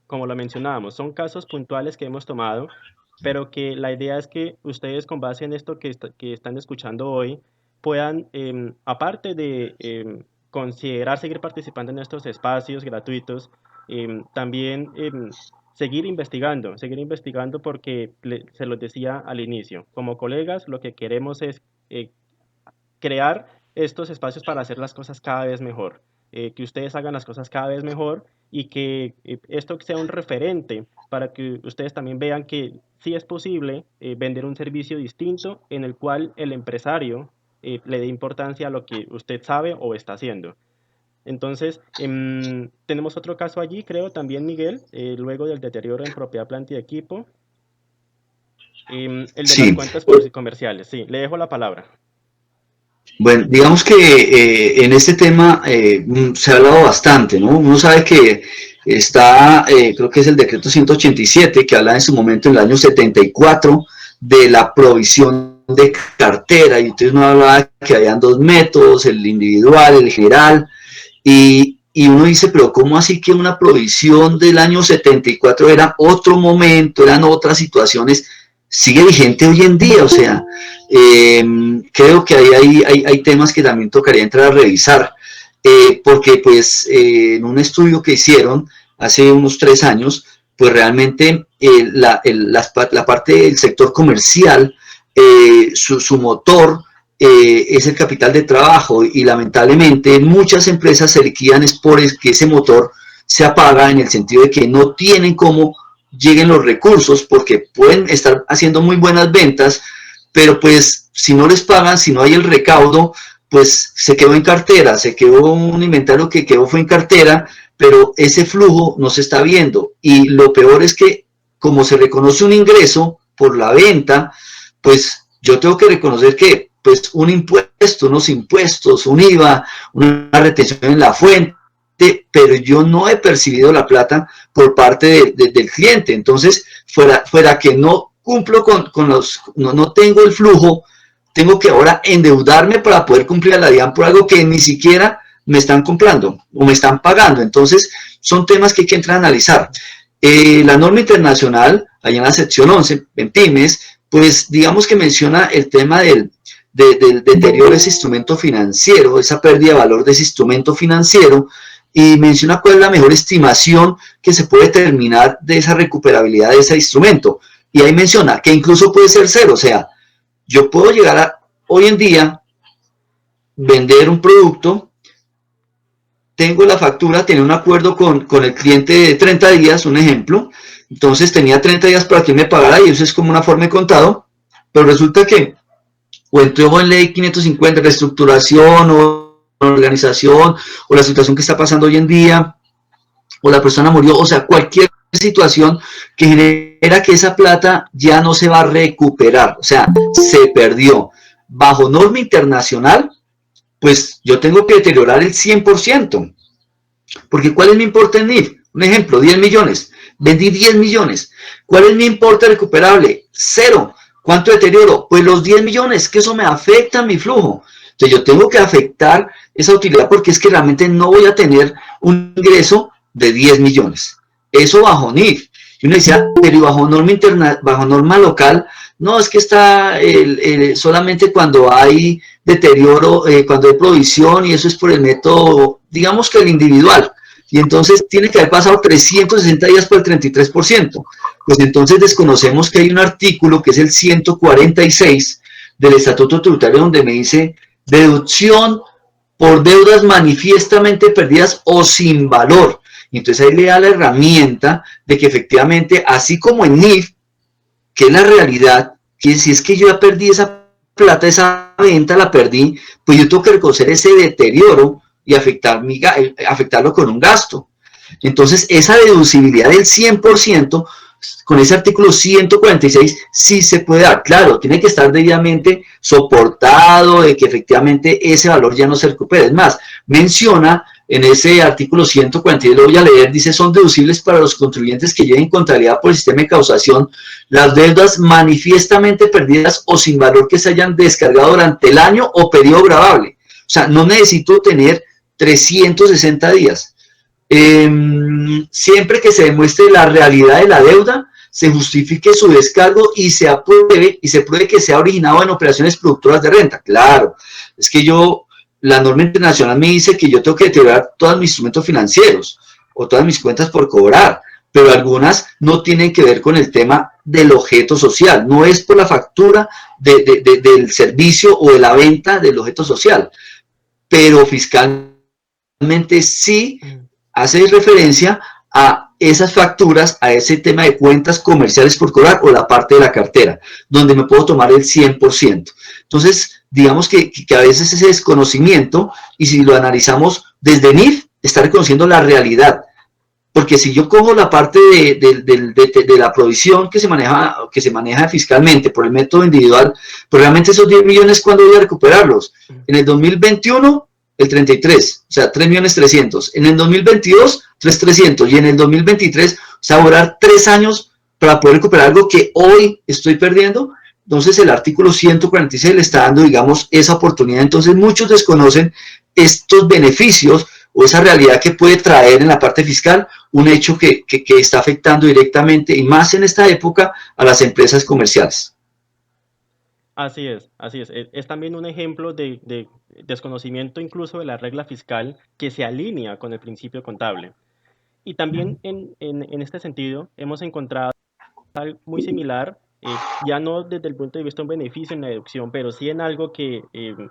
como lo mencionábamos, son casos puntuales que hemos tomado, pero que la idea es que ustedes con base en esto que están escuchando hoy puedan, aparte de considerar seguir participando en estos espacios gratuitos, también seguir investigando porque se los decía al inicio, como colegas lo que queremos es eh, crear estos espacios para hacer las cosas cada vez mejor, que ustedes hagan las cosas cada vez mejor y que esto sea un referente para que ustedes también vean que sí es posible vender un servicio distinto en el cual el empresario le dé importancia a lo que usted sabe o está haciendo. Entonces, tenemos otro caso allí, creo también, Miguel, luego del deterioro en propiedad, planta y equipo, el de las Sí, cuentas comerciales. Sí, le dejo la palabra. bueno, digamos que en este tema se ha hablado bastante, ¿no? Uno sabe que está, creo que es el decreto 187, que habla en su momento, en el año 74, de la provisión de cartera, y entonces uno hablaba que habían 2 métodos, el individual, el general, y uno dice, pero ¿cómo así que una provisión del año 74 era otro momento, eran otras situaciones? Sigue vigente hoy en día, o sea, creo que hay temas que también tocaría entrar a revisar, porque pues en un estudio que hicieron hace unos 3 años, pues realmente la parte del sector comercial, su motor es el capital de trabajo, y lamentablemente muchas empresas se liquidan es por que ese motor se apaga, en el sentido de que no tienen cómo lleguen los recursos, porque pueden estar haciendo muy buenas ventas, pero pues si no les pagan, si no hay el recaudo, pues se quedó en cartera, se quedó un inventario que quedó fue en cartera, pero ese flujo no se está viendo. Y lo peor es que como se reconoce un ingreso por la venta, pues yo tengo que reconocer que pues un impuesto, unos impuestos, un IVA, una retención en la fuente, pero yo no he percibido la plata por parte del cliente. Entonces, fuera que no cumplo con no tengo el flujo, tengo que ahora endeudarme para poder cumplir a la DIAN por algo que ni siquiera me están comprando o me están pagando. Entonces, son temas que hay que entrar a analizar. La norma internacional, allá en la sección 11, en pymes, pues digamos que menciona el tema del deterioro de ese instrumento financiero, esa pérdida de valor de ese instrumento financiero, y menciona cuál es la mejor estimación que se puede determinar de esa recuperabilidad de ese instrumento. Y ahí menciona que incluso puede ser cero, o sea, yo puedo llegar hoy en día, vender un producto, tengo la factura, tenía un acuerdo con el cliente de 30 días, un ejemplo, entonces tenía 30 días para que me pagara, y eso es como una forma de contado, pero resulta que o entró en ley 550, reestructuración o organización, o la situación que está pasando hoy en día, o la persona murió, o sea, cualquier situación que genera que esa plata ya no se va a recuperar, o sea, se perdió. Bajo norma internacional, pues yo tengo que deteriorar el 100%, porque ¿cuál es mi importe en NIF? Un ejemplo, 10 millones, vendí 10 millones. ¿Cuál es mi importe recuperable? Cero. ¿Cuánto deterioro? Pues los 10 millones, que eso me afecta a mi flujo. Entonces yo tengo que afectar esa utilidad porque es que realmente no voy a tener un ingreso de 10 millones. Eso bajo NIF. Y uno decía, pero bajo norma interna, bajo norma local, no, es que está solamente cuando hay deterioro, cuando hay provisión y eso es por el método, digamos que el individual. Y entonces tiene que haber pasado 360 días por el 33%. Pues entonces desconocemos que hay un artículo que es el 146 del Estatuto Tributario donde me dice deducción por deudas manifiestamente perdidas o sin valor. Y entonces ahí le da la herramienta de que efectivamente, así como en NIF, que es la realidad, que si es que yo ya perdí esa plata, esa venta la perdí, pues yo tengo que reconocer ese deterioro y afectarlo con un gasto. Entonces, esa deducibilidad del 100% con ese artículo 146 sí se puede dar. Claro, tiene que estar debidamente soportado de que efectivamente ese valor ya no se recupere. Es más, menciona en ese artículo 146, lo voy a leer, dice, son deducibles para los contribuyentes que lleven contabilidad por el sistema de causación las deudas manifiestamente perdidas o sin valor que se hayan descargado durante el año o periodo gravable. O sea, no necesito tener 360 días. Siempre que se demuestre la realidad de la deuda, se justifique su descargo y se apruebe y se pruebe que sea originado en operaciones productoras de renta. Claro, es que la norma internacional me dice que yo tengo que deteriorar todos mis instrumentos financieros o todas mis cuentas por cobrar, pero algunas no tienen que ver con el tema del objeto social, no es por la factura del servicio o de la venta del objeto social, pero fiscalmente sí hace referencia a esas facturas, a ese tema de cuentas comerciales por cobrar o la parte de la cartera, donde me puedo tomar el 100%. Entonces, digamos que a veces ese desconocimiento, y si lo analizamos desde NIF, está reconociendo la realidad. Porque si yo cojo la parte de la provisión que se maneja fiscalmente por el método individual, pues realmente esos 10 millones, ¿cuándo voy a recuperarlos? En el 2021, el 33, o sea, 3.300.000. En el 2022, 3.300.000. Y en el 2023, o sea, va a durar 3 años para poder recuperar algo que hoy estoy perdiendo. Entonces el artículo 146 le está dando, digamos, esa oportunidad. Entonces muchos desconocen estos beneficios o esa realidad que puede traer en la parte fiscal un hecho que está afectando directamente y más en esta época a las empresas comerciales. Así es, así es. Es también un ejemplo de desconocimiento incluso de la regla fiscal que se alinea con el principio contable. Y también en este sentido hemos encontrado algo muy similar, ya no desde el punto de vista de un beneficio en la deducción, pero sí en algo que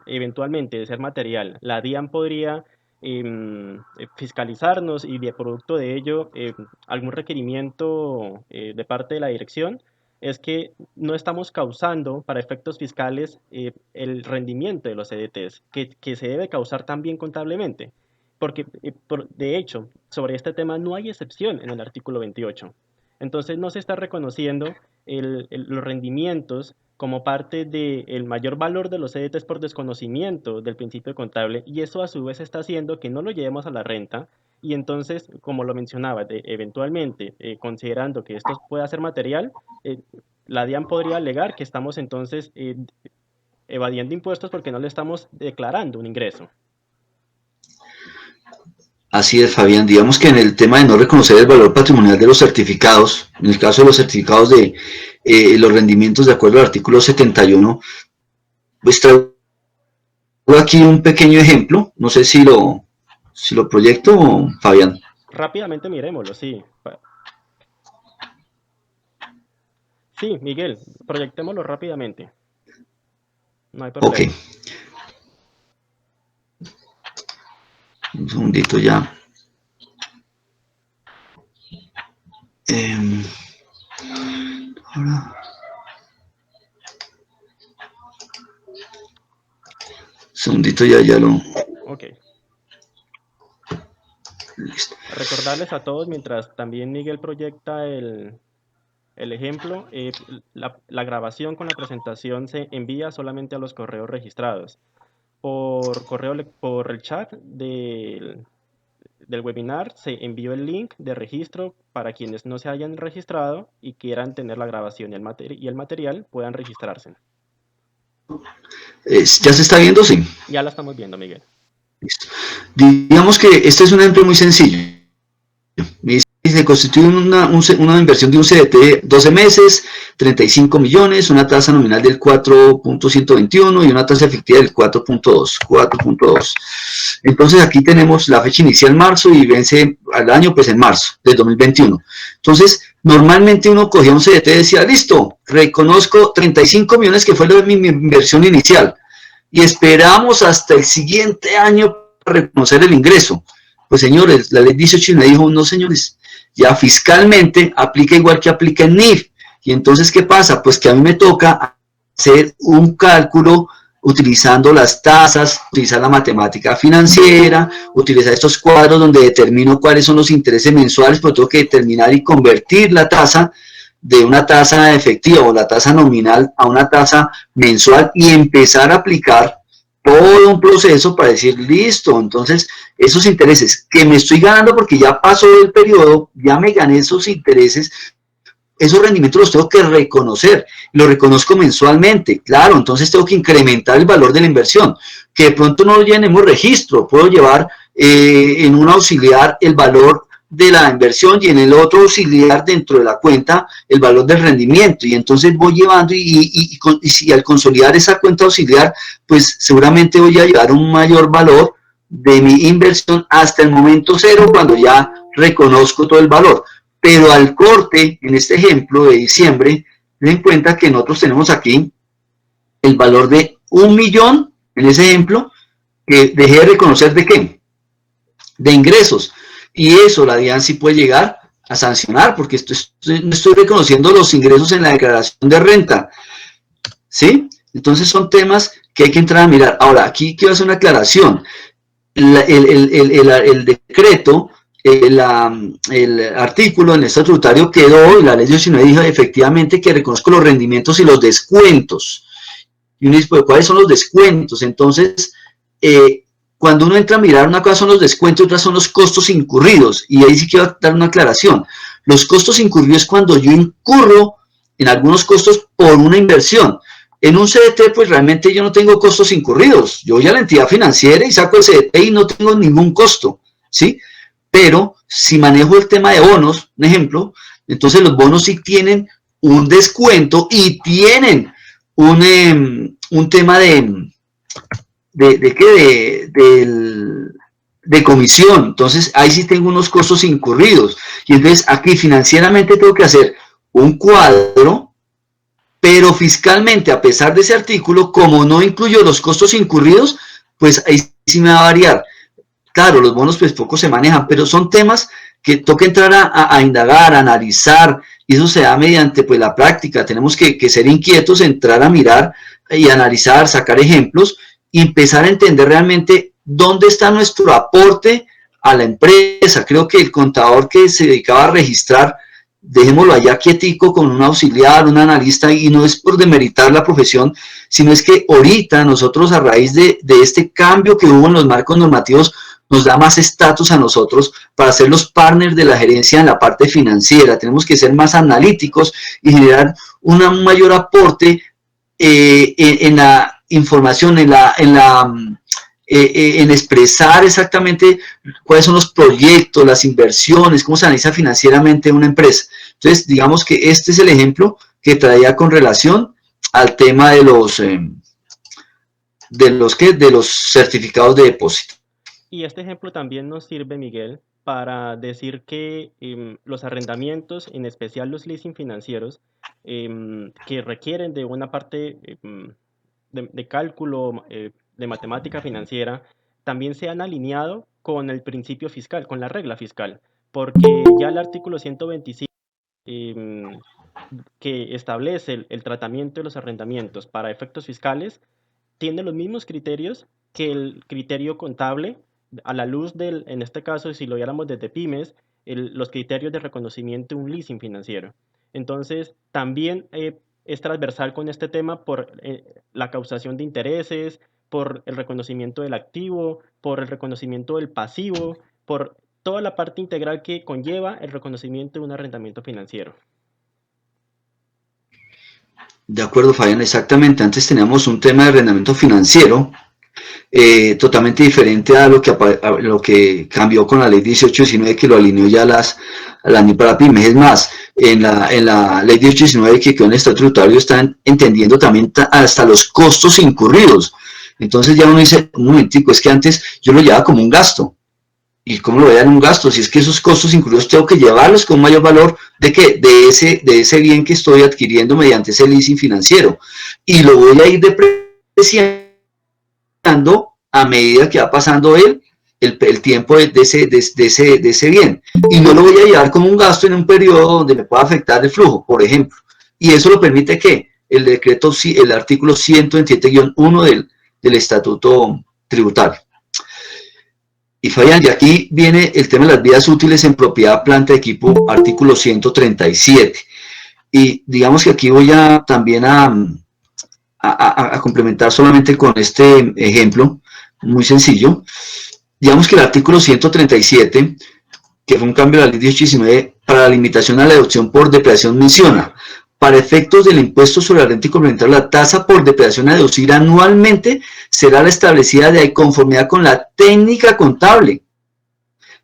eventualmente, de ser material, la DIAN podría fiscalizarnos y de producto de ello algún requerimiento de parte de la dirección, es que no estamos causando para efectos fiscales el rendimiento de los CDTs, que se debe causar también contablemente. Porque, de hecho, sobre este tema no hay excepción en el artículo 28. Entonces no se está reconociendo los rendimientos como parte del mayor valor de los CDTs por desconocimiento del principio contable y eso a su vez está haciendo que no lo llevemos a la renta y entonces, como lo mencionaba, eventualmente, considerando que esto pueda ser material, eh, la DIAN podría alegar que estamos entonces evadiendo impuestos porque no le estamos declarando un ingreso. Así es, Fabián. Digamos que en el tema de no reconocer el valor patrimonial de los certificados, en el caso de los certificados de los rendimientos de acuerdo al artículo 71, pues traigo aquí un pequeño ejemplo. No sé si lo proyecto, Fabián. Rápidamente miremoslo, sí. Sí, Miguel, proyectémoslo rápidamente. No hay Ok, problema. un segundito ya. Ahora, segundito ya lo. Ok. Listo. recordarles a todos, mientras también Miguel proyecta el ejemplo, la grabación con la presentación se envía solamente a los correos registrados. Por correo, por el chat del webinar se envió el link de registro para quienes no se hayan registrado y quieran tener la grabación y el material puedan registrarse. ¿Ya se está viendo? Sí. Ya la estamos viendo, Miguel. Listo. Digamos que este es un ejemplo muy sencillo. Se constituye una inversión de un CDT de 12 meses, 35 millones, una tasa nominal del 4.121 y una tasa efectiva del 4.2. Entonces aquí tenemos la fecha inicial marzo y vence al año pues en marzo del 2021. Entonces normalmente uno cogía un CDT y decía, listo, reconozco 35 millones que fue mi inversión inicial y esperamos hasta el siguiente año para reconocer el ingreso. Pues señores, la ley 18 me dijo, no señores, ya fiscalmente aplica igual que aplica en NIF. Y entonces, ¿qué pasa? Pues que a mí me toca hacer un cálculo utilizando las tasas, utilizar la matemática financiera, utilizar estos cuadros donde determino cuáles son los intereses mensuales, pero tengo que determinar y convertir la tasa de una tasa efectiva o la tasa nominal a una tasa mensual y empezar a aplicar todo un proceso para decir, listo, entonces esos intereses que me estoy ganando porque ya pasó el periodo, ya me gané esos intereses, esos rendimientos los tengo que reconocer, los reconozco mensualmente, claro, entonces tengo que incrementar el valor de la inversión, que de pronto no llenemos registro, puedo llevar en un auxiliar el valor de la inversión y en el otro auxiliar dentro de la cuenta el valor del rendimiento y entonces voy llevando y al consolidar esa cuenta auxiliar pues seguramente voy a llevar un mayor valor de mi inversión hasta el momento cero cuando ya reconozco todo el valor. Pero al corte, en este ejemplo de diciembre, ten en cuenta que nosotros tenemos aquí el valor de 1.000.000, en ese ejemplo, que dejé de reconocer de qué, de ingresos. Y eso la DIAN sí puede llegar a sancionar, porque no estoy reconociendo los ingresos en la declaración de renta. ¿Sí? Entonces son temas que hay que entrar a mirar. Ahora, aquí quiero hacer una aclaración. El decreto, el artículo en el estatuto tributario quedó, y la ley 19 dijo efectivamente que reconozco los rendimientos y los descuentos. Y uno dice, pues, ¿cuáles son los descuentos? Entonces, cuando uno entra a mirar, una cosa son los descuentos, otra son los costos incurridos. Y ahí sí quiero dar una aclaración. Los costos incurridos es cuando yo incurro en algunos costos por una inversión. En un CDT, pues realmente yo no tengo costos incurridos. Yo voy a la entidad financiera y saco el CDT y no tengo ningún costo, ¿sí? Pero si manejo el tema de bonos, un ejemplo, entonces los bonos sí tienen un descuento y tienen un tema de comisión. Entonces ahí sí tengo unos costos incurridos. Y entonces aquí financieramente tengo que hacer un cuadro, pero fiscalmente, a pesar de ese artículo, como no incluyo los costos incurridos, pues ahí sí me va a variar. Claro, los bonos pues poco se manejan, pero son temas que toca entrar a indagar, a analizar, y eso se da mediante pues la práctica. Tenemos que ser inquietos, entrar a mirar y analizar, sacar ejemplos y empezar a entender realmente dónde está nuestro aporte a la empresa. Creo que el contador que se dedicaba a registrar, dejémoslo allá quietico con un auxiliar, un analista, y no es por demeritar la profesión, sino es que ahorita nosotros a raíz de este cambio que hubo en los marcos normativos, nos da más estatus a nosotros para ser los partners de la gerencia en la parte financiera. Tenemos que ser más analíticos y generar un mayor aporte en la información, en expresar exactamente cuáles son los proyectos, las inversiones, cómo se analiza financieramente una empresa. Entonces, digamos que este es el ejemplo que traía con relación al tema de los certificados de depósito. Y este ejemplo también nos sirve, Miguel, para decir que los arrendamientos, en especial los leasing financieros, que requieren de una parte de cálculo, de matemática financiera, también se han alineado con el principio fiscal, con la regla fiscal, porque ya el artículo 125 em, que establece el tratamiento de los arrendamientos para efectos fiscales tiene los mismos criterios que el criterio contable a la luz del, en este caso, si lo viéramos desde pymes, los criterios de reconocimiento de un leasing financiero. Entonces, también es transversal con este tema por la causación de intereses, por el reconocimiento del activo, por el reconocimiento del pasivo, por toda la parte integral que conlleva el reconocimiento de un arrendamiento financiero. De acuerdo, Fabián, exactamente. Antes teníamos un tema de arrendamiento financiero totalmente diferente a lo que cambió con la ley 1819 que lo alineó ya a la NI para pymes. Es más, en la ley 1819 que quedó en el estatuto tributario están entendiendo también hasta los costos incurridos. Entonces ya uno dice, un momentico, es que antes yo lo llevaba como un gasto. ¿Y cómo lo voy a dar un gasto? Si es que esos costos incluidos tengo que llevarlos con mayor valor de que de ese bien que estoy adquiriendo mediante ese leasing financiero. Y lo voy a ir depreciando a medida que va pasando el tiempo de ese bien. Y no lo voy a llevar como un gasto en un periodo donde me pueda afectar el flujo, por ejemplo. Y eso lo permite que el decreto, el artículo 127-1 del Estatuto Tributario. Y Fabián, y aquí viene el tema de las vidas útiles en propiedad, planta, equipo, artículo 137. Y digamos que aquí voy a también a complementar solamente con este ejemplo, muy sencillo. Digamos que el artículo 137, que fue un cambio de la ley 1819 para la limitación a la deducción por depreciación, menciona, para efectos del impuesto sobre la renta y complementario, la tasa por depreciación a deducir anualmente será la establecida de conformidad con la técnica contable,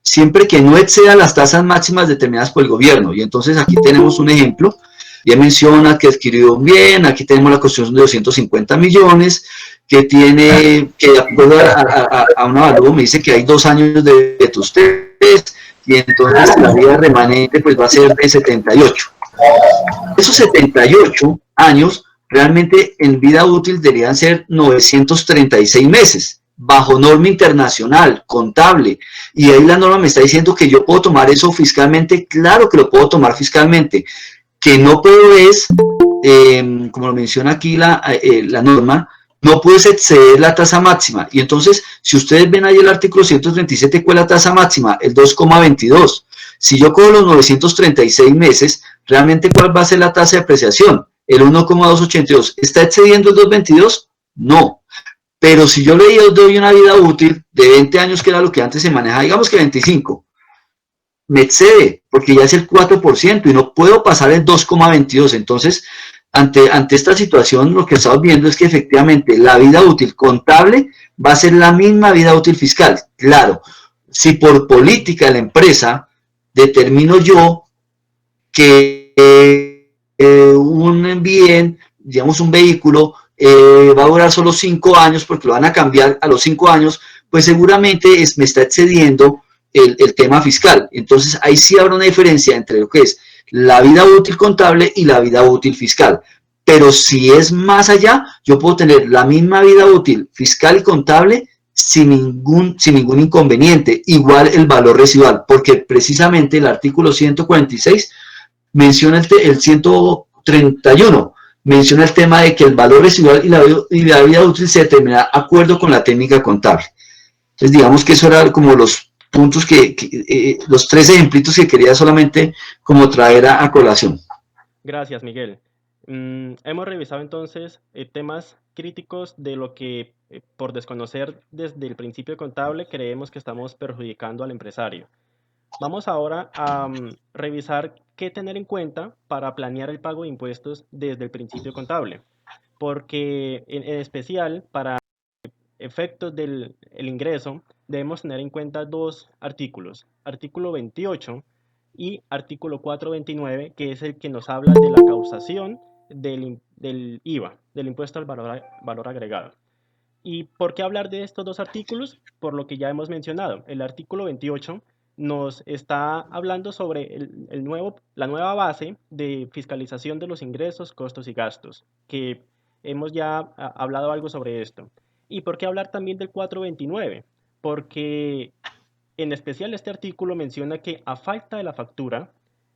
siempre que no exceda las tasas máximas determinadas por el gobierno. Y entonces aquí tenemos un ejemplo. Ya menciona que adquirió un bien, aquí tenemos la construcción de 250 millones, que tiene, que de acuerdo a un avalúo me dice que hay 2 años de ustedes, y entonces la vida remanente pues va a ser de 78. Esos 78 años realmente en vida útil deberían ser 936 meses, bajo norma internacional, contable. Y ahí la norma me está diciendo que yo puedo tomar eso fiscalmente, claro que lo puedo tomar fiscalmente. Que no puedo es, como lo menciona aquí la norma, no puedes exceder la tasa máxima. Y entonces, si ustedes ven ahí el artículo 137, ¿cuál es la tasa máxima? El 2,22. Si yo cojo los 936 meses, realmente ¿cuál va a ser la tasa de apreciación? El 1,282. ¿Está excediendo el 2,22? No. Pero si yo le doy una vida útil de 20 años, que era lo que antes se manejaba, digamos que 25, me excede, porque ya es el 4% y no puedo pasar el 2,22. Entonces, ante esta situación, lo que estamos viendo es que efectivamente la vida útil contable va a ser la misma vida útil fiscal. Claro, si por política de la empresa determino yo que un bien, digamos un vehículo, va a durar solo 5 años porque lo van a cambiar a los 5 años, pues seguramente me está excediendo el tema fiscal. Entonces ahí sí habrá una diferencia entre lo que es la vida útil contable y la vida útil fiscal. Pero si es más allá, yo puedo tener la misma vida útil fiscal y contable sin ningún inconveniente. Igual el valor residual, porque precisamente el artículo 146 menciona el 131, menciona el tema de que el valor residual y la vida útil se determina de acuerdo con la técnica contable. Entonces, digamos que eso era como los puntos los 3 ejemplitos que quería solamente como traer a colación. Gracias, Miguel. Hemos revisado entonces temas críticos de lo que, por desconocer desde el principio contable, creemos que estamos perjudicando al empresario. Vamos ahora a revisar qué tener en cuenta para planear el pago de impuestos desde el principio contable, porque en especial para efectos del el ingreso debemos tener en cuenta dos artículos, artículo 28 y artículo 429, que es el que nos habla de la causación del IVA, del impuesto al valor agregado. ¿Y por qué hablar de estos dos artículos? Por lo que ya hemos mencionado. El artículo 28 nos está hablando sobre la nueva base de fiscalización de los ingresos, costos y gastos, que hemos ya hablado algo sobre esto. ¿Y por qué hablar también del 429? Porque en especial este artículo menciona que a falta de la factura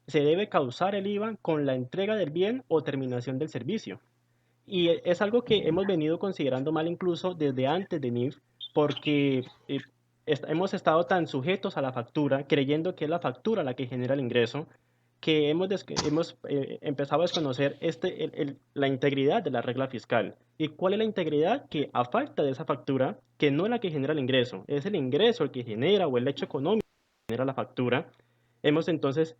se debe causar el IVA con la entrega del bien o terminación del servicio. Y es algo que hemos venido considerando mal incluso desde antes de NIF, porque hemos estado tan sujetos a la factura, creyendo que es la factura la que genera el ingreso, que hemos empezado a desconocer la integridad de la regla fiscal. ¿Y cuál es la integridad? Que a falta de esa factura, que no es la que genera el ingreso, es el ingreso el que genera o el hecho económico que genera la factura, hemos entonces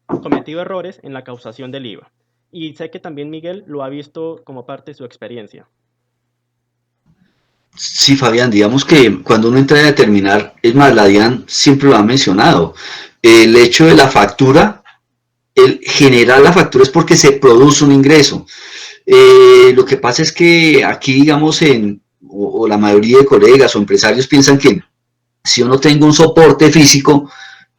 cometido errores en la causación del IVA. Y sé que también Miguel lo ha visto como parte de su experiencia. Sí, Fabián, digamos que cuando uno entra a determinar, es más, la DIAN siempre lo ha mencionado, el hecho de la factura, el generar la factura es porque se produce un ingreso. Lo que pasa es que aquí, digamos, o la mayoría de colegas o empresarios piensan que si yo no tengo un soporte físico,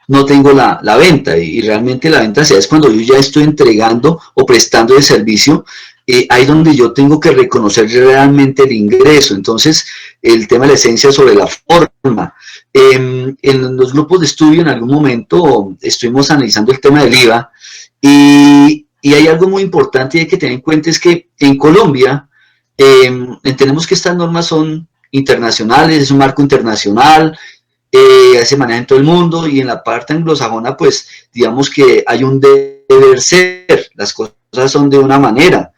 no tengo la venta, y realmente la venta se da es cuando yo ya estoy entregando o prestando el servicio, ahí donde yo tengo que reconocer realmente el ingreso. Entonces, el tema de la esencia sobre la forma. En los grupos de estudio en algún momento estuvimos analizando el tema del IVA, y hay algo muy importante y hay que tener en cuenta, es que en Colombia entendemos que estas normas son internacionales, es un marco internacional, se maneja en todo el mundo, y en la parte anglosajona pues digamos que hay un deber ser, las cosas son de una manera,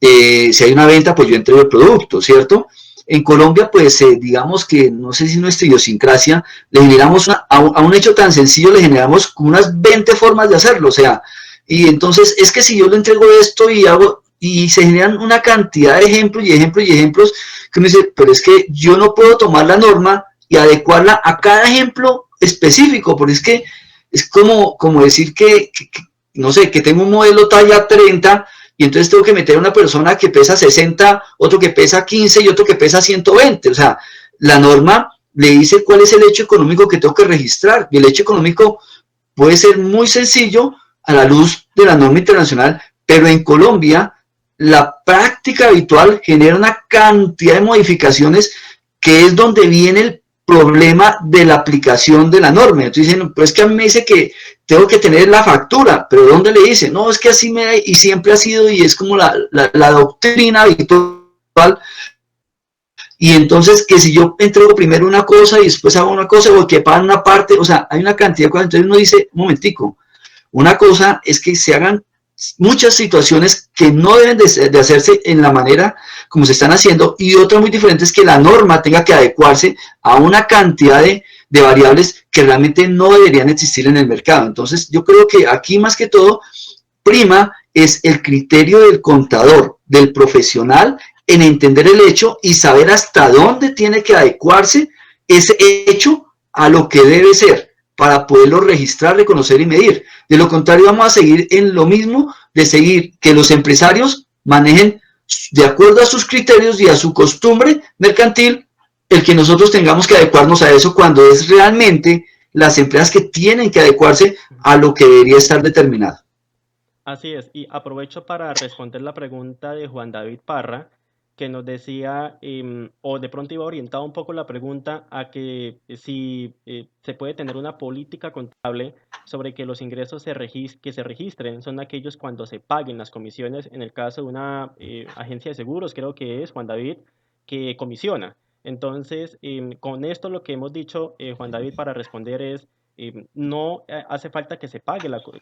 si hay una venta pues yo entrego el producto, ¿cierto? En Colombia pues digamos que no sé si nuestra idiosincrasia le generamos a un hecho tan sencillo le generamos como unas 20 formas de hacerlo, o sea, y entonces es que si yo le entrego esto y hago, y se generan una cantidad de ejemplos y ejemplos y ejemplos, que uno dice, pero es que yo no puedo tomar la norma y adecuarla a cada ejemplo específico, porque es que es como decir no sé, que tengo un modelo talla 30 y entonces tengo que meter a una persona que pesa 60, otro que pesa 15 y otro que pesa 120. O sea, la norma le dice cuál es el hecho económico que tengo que registrar, y el hecho económico puede ser muy sencillo a la luz de la norma internacional, pero en Colombia la práctica habitual genera una cantidad de modificaciones, que es donde viene el problema de la aplicación de la norma. Entonces dicen, pues que a mí me dice que tengo que tener la factura, pero ¿dónde le dice? No, es que así y siempre ha sido, y es como la doctrina habitual. Y entonces que si yo entrego primero una cosa y después hago una cosa, o que pagan una parte, o sea, hay una cantidad de cosas. Entonces uno dice, un momentico, una cosa es que se hagan muchas situaciones que no deben de hacerse en la manera como se están haciendo, y otra muy diferente es que la norma tenga que adecuarse a una cantidad de variables que realmente no deberían existir en el mercado. Entonces yo creo que aquí más que todo prima es el criterio del contador, del profesional, en entender el hecho y saber hasta dónde tiene que adecuarse ese hecho a lo que debe ser, para poderlo registrar, reconocer y medir. De lo contrario, vamos a seguir en lo mismo, de seguir que los empresarios manejen de acuerdo a sus criterios y a su costumbre mercantil, el que nosotros tengamos que adecuarnos a eso, cuando es realmente las empresas que tienen que adecuarse a lo que debería estar determinado. Así es, y aprovecho para responder la pregunta de Juan David Parra, que nos decía, o de pronto iba orientado un poco la pregunta a que si se puede tener una política contable sobre que los ingresos que se registren son aquellos cuando se paguen las comisiones, en el caso de una agencia de seguros, creo que es Juan David, que comisiona. Entonces, con esto lo que hemos dicho, Juan David, para responder es no hace falta que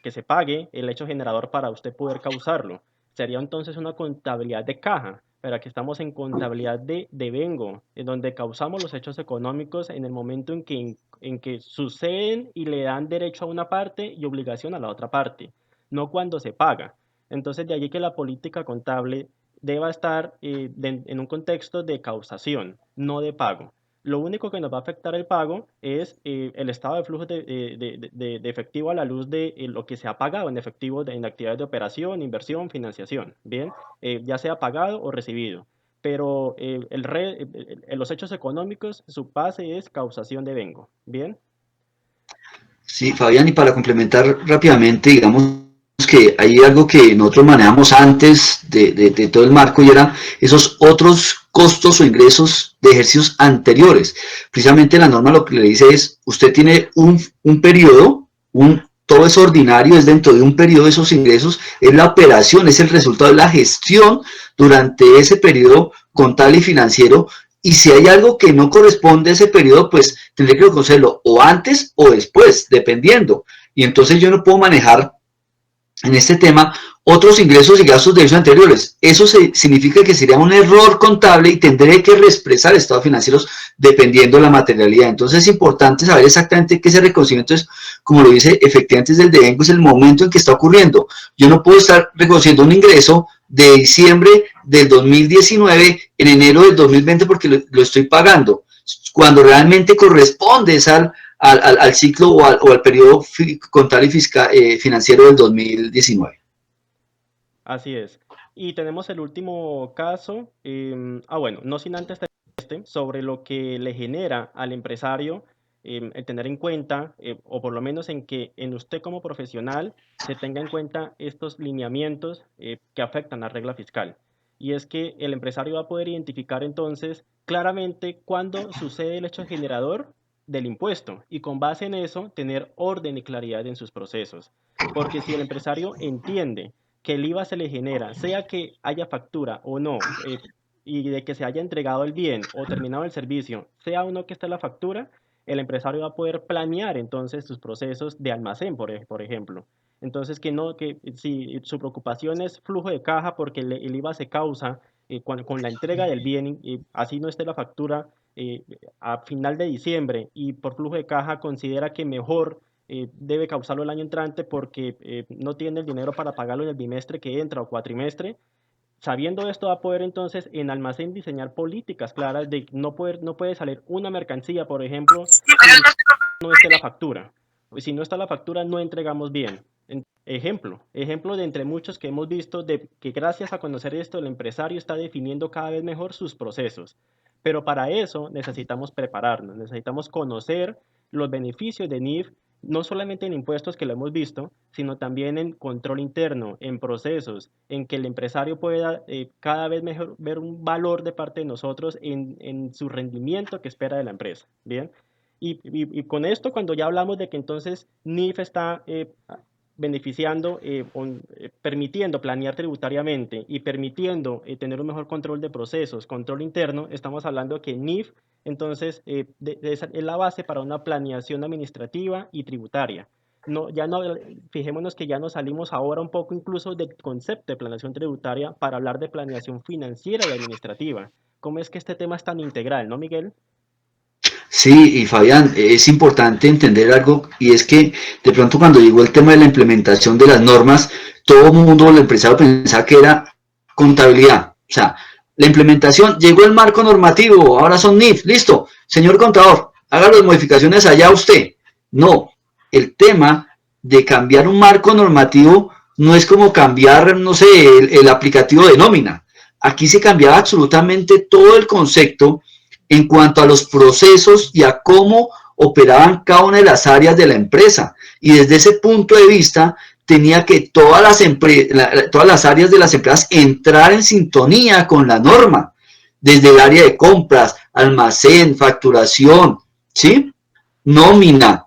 que se pague el hecho generador para usted poder causarlo. Sería entonces una contabilidad de caja, pero aquí estamos en contabilidad de devengo, en donde causamos los hechos económicos en el momento en que suceden y le dan derecho a una parte y obligación a la otra parte, no cuando se paga. Entonces de allí que la política contable deba estar en un contexto de causación, no de pago. Lo único que nos va a afectar el pago es el estado de flujo de efectivo a la luz de lo que se ha pagado en efectivo en actividades de operación, inversión, financiación, ¿bien? Ya sea pagado o recibido. Pero los hechos económicos, su base es causación de vengo, ¿bien? Sí, Fabián, y para complementar rápidamente, digamos que hay algo que nosotros manejamos antes de todo el marco, y eran esos otros costos o ingresos de ejercicios anteriores. Precisamente la norma lo que le dice es, usted tiene un periodo, todo es ordinario, es dentro de un periodo de esos ingresos, es la operación, es el resultado de la gestión durante ese periodo contable y financiero, y si hay algo que no corresponde a ese periodo, pues tendré que reconocerlo o antes o después, dependiendo. Y entonces yo no puedo manejar en este tema otros ingresos y gastos de esos anteriores. Eso significa que sería un error contable y tendré que reexpresar estados financieros dependiendo de la materialidad. Entonces es importante saber exactamente qué ese reconocimiento es, como lo dice efectivamente desde el DENCO, es el momento en que está ocurriendo. Yo no puedo estar reconociendo un ingreso de diciembre del 2019 en enero del 2020 porque lo estoy pagando, cuando realmente corresponde al ciclo o al periodo contable y fiscal, financiero del 2019. Así es. Y tenemos el último caso, bueno, no sin antes sobre lo que le genera al empresario el tener en cuenta, o por lo menos en que en usted como profesional se tenga en cuenta estos lineamientos que afectan la regla fiscal. Y es que el empresario va a poder identificar entonces claramente cuándo sucede el hecho generador del impuesto y con base en eso tener orden y claridad en sus procesos. Porque si el empresario entiende que el IVA se le genera, sea que haya factura o no, y de que se haya entregado el bien o terminado el servicio, sea o no que esté la factura, el empresario va a poder planear entonces sus procesos de almacén, por ejemplo. Entonces, que no, que si su preocupación es flujo de caja porque el IVA se causa con la entrega del bien, y así no esté la factura a final de diciembre y por flujo de caja considera que mejor debe causarlo el año entrante porque no tiene el dinero para pagarlo en el bimestre que entra o cuatrimestre. Sabiendo esto, va a poder entonces en almacén diseñar políticas claras de no puede salir una mercancía, por ejemplo, si no esté la factura. Si no está la factura, no entregamos bien. Ejemplo de entre muchos que hemos visto de que gracias a conocer esto, el empresario está definiendo cada vez mejor sus procesos. Pero para eso necesitamos prepararnos, necesitamos conocer los beneficios de NIF, no solamente en impuestos que lo hemos visto, sino también en control interno, en procesos, en que el empresario pueda cada vez mejor ver un valor de parte de nosotros en su rendimiento que espera de la empresa. Bien. Y con esto, cuando ya hablamos de que entonces NIF está beneficiando, permitiendo planear tributariamente y permitiendo tener un mejor control de procesos, control interno, estamos hablando que NIF entonces es la base para una planeación administrativa y tributaria. No, ya no, fijémonos que ya nos salimos ahora un poco incluso del concepto de planeación tributaria para hablar de planeación financiera y administrativa. ¿Cómo es que este tema es tan integral, no, Miguel? Sí, y Fabián, es importante entender algo y es que de pronto cuando llegó el tema de la implementación de las normas, todo el mundo, el empresario pensaba que era contabilidad. O sea, la implementación, llegó el marco normativo, ahora son NIF, listo. Señor contador, haga las modificaciones allá usted. No, el tema de cambiar un marco normativo no es como cambiar, no sé, el aplicativo de nómina. Aquí se cambiaba absolutamente todo el concepto en cuanto a los procesos y a cómo operaban cada una de las áreas de la empresa. Y desde ese punto de vista, tenía que todas las áreas de las empresas entrar en sintonía con la norma, desde el área de compras, almacén, facturación, ¿sí? Nómina,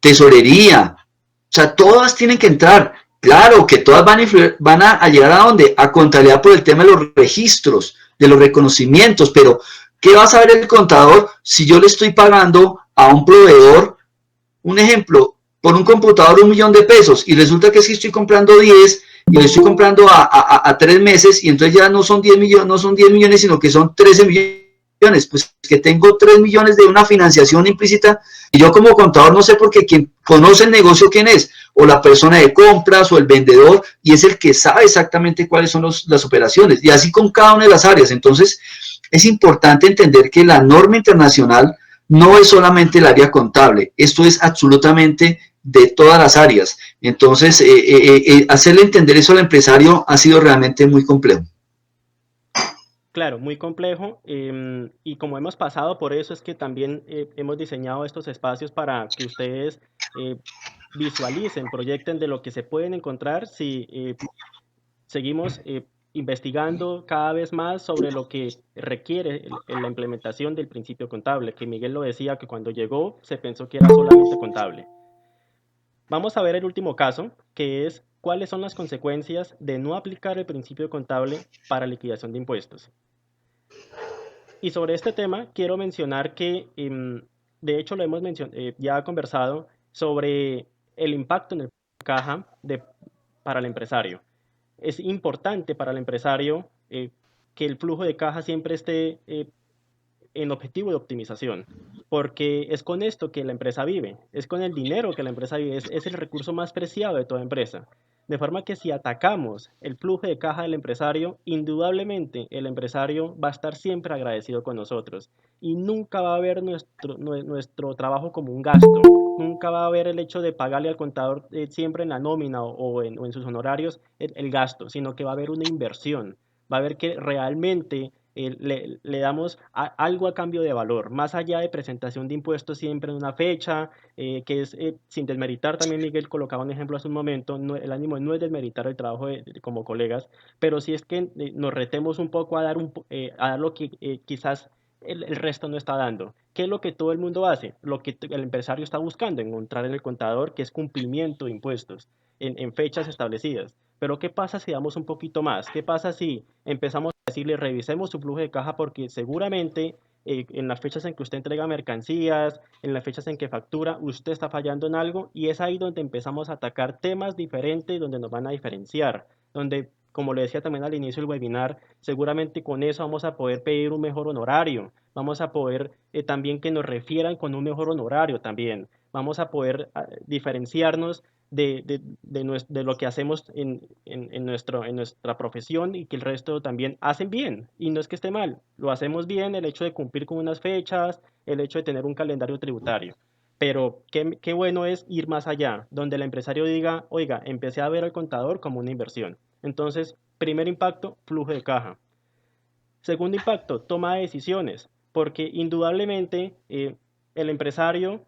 tesorería, o sea, todas tienen que entrar. Claro que todas van a llegar a dónde? A contabilidad por el tema de los registros, de los reconocimientos, pero ¿qué va a saber el contador si yo le estoy pagando a un proveedor, un ejemplo, por un computador 1.000.000 de pesos y resulta que sí estoy comprando 10 y le estoy comprando a 3 meses y entonces ya no son 10 millones, no son 10 millones, sino que son 13 millones, pues que tengo 3 millones de una financiación implícita y yo como contador no sé porque quien conoce el negocio quién es, o la persona de compras o el vendedor y es el que sabe exactamente cuáles son las operaciones y así con cada una de las áreas. Entonces es importante entender que la norma internacional no es solamente el área contable, esto es absolutamente de todas las áreas. Entonces, hacerle entender eso al empresario ha sido realmente muy complejo. Claro, muy complejo y como hemos pasado por eso es que también hemos diseñado estos espacios para que ustedes eh, visualicen, proyecten de lo que se pueden encontrar si seguimos investigando cada vez más sobre lo que requiere la implementación del principio contable, que Miguel lo decía que cuando llegó se pensó que era solamente contable. Vamos a ver el último caso, que es cuáles son las consecuencias de no aplicar el principio contable para liquidación de impuestos. Y sobre este tema quiero mencionar que, de hecho, lo hemos ya conversado sobre el impacto en el caja para el empresario. Es importante para el empresario que el flujo de caja siempre esté en objetivo de optimización, porque es con esto que la empresa vive, es con el dinero que la empresa vive, es el recurso más preciado de toda empresa. De forma que si atacamos el flujo de caja del empresario, indudablemente el empresario va a estar siempre agradecido con nosotros y nunca va a ver nuestro trabajo como un gasto, nunca va a ver el hecho de pagarle al contador siempre en la nómina o en sus honorarios el gasto, sino que va a haber una inversión, va a ver que realmente le damos algo a cambio de valor, más allá de presentación de impuestos siempre en una fecha, que es, sin desmeritar, también Miguel colocaba un ejemplo hace un momento, el ánimo no es desmeritar el trabajo como colegas, pero sí es que nos retemos un poco a dar lo que quizás el resto no está dando. ¿Qué es lo que todo el mundo hace? Lo que el empresario está buscando, encontrar en el contador, que es cumplimiento de impuestos en fechas establecidas. Pero ¿qué pasa si damos un poquito más? ¿Qué pasa si empezamos a decirle revisemos su flujo de caja porque seguramente en las fechas en que usted entrega mercancías, en las fechas en que factura, usted está fallando en algo y es ahí donde empezamos a atacar temas diferentes donde nos van a diferenciar, donde, como le decía también al inicio del webinar, seguramente con eso vamos a poder pedir un mejor honorario, vamos a poder también que nos refieran con un mejor honorario también, vamos a poder diferenciarnos de lo que hacemos en nuestra profesión y que el resto también hacen bien. Y no es que esté mal, lo hacemos bien, el hecho de cumplir con unas fechas, el hecho de tener un calendario tributario. Pero qué bueno es ir más allá, donde el empresario diga, oiga, empecé a ver al contador como una inversión. Entonces, primer impacto, flujo de caja. Segundo impacto, toma de decisiones, porque indudablemente el empresario,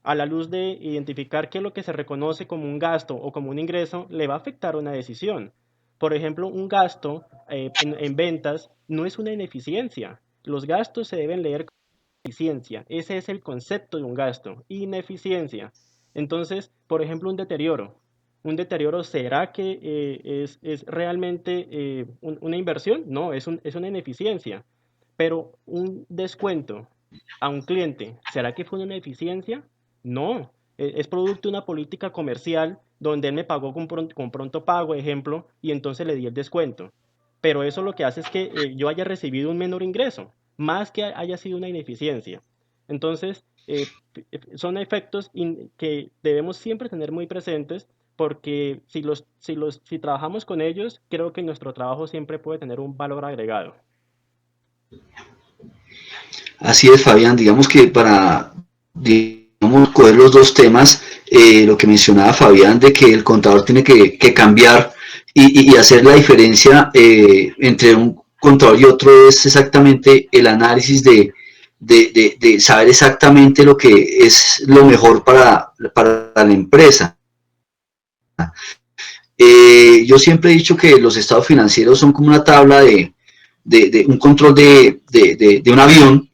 a la luz de identificar qué es lo que se reconoce como un gasto o como un ingreso, le va a afectar una decisión. Por ejemplo, un gasto en ventas no es una ineficiencia. Los gastos se deben leer como eficiencia. Ese es el concepto de un gasto, ineficiencia. Entonces, por ejemplo, un deterioro. ¿Un deterioro será que es realmente una inversión? No, es una ineficiencia. Pero un descuento a un cliente, ¿será que fue una ineficiencia? No, es producto de una política comercial donde él me pagó con pronto pago, ejemplo, y entonces le di el descuento. Pero eso lo que hace es que yo haya recibido un menor ingreso, más que haya sido una ineficiencia. Entonces, son efectos que debemos siempre tener muy presentes porque si trabajamos con ellos, creo que nuestro trabajo siempre puede tener un valor agregado. Así es, Fabián. Digamos que para, digamos, coger los dos temas, lo que mencionaba Fabián, de que el contador tiene que cambiar y hacer la diferencia entre un contador y otro es exactamente el análisis de saber exactamente lo que es lo mejor para la empresa. Yo siempre he dicho que los estados financieros son como una tabla de un control de un avión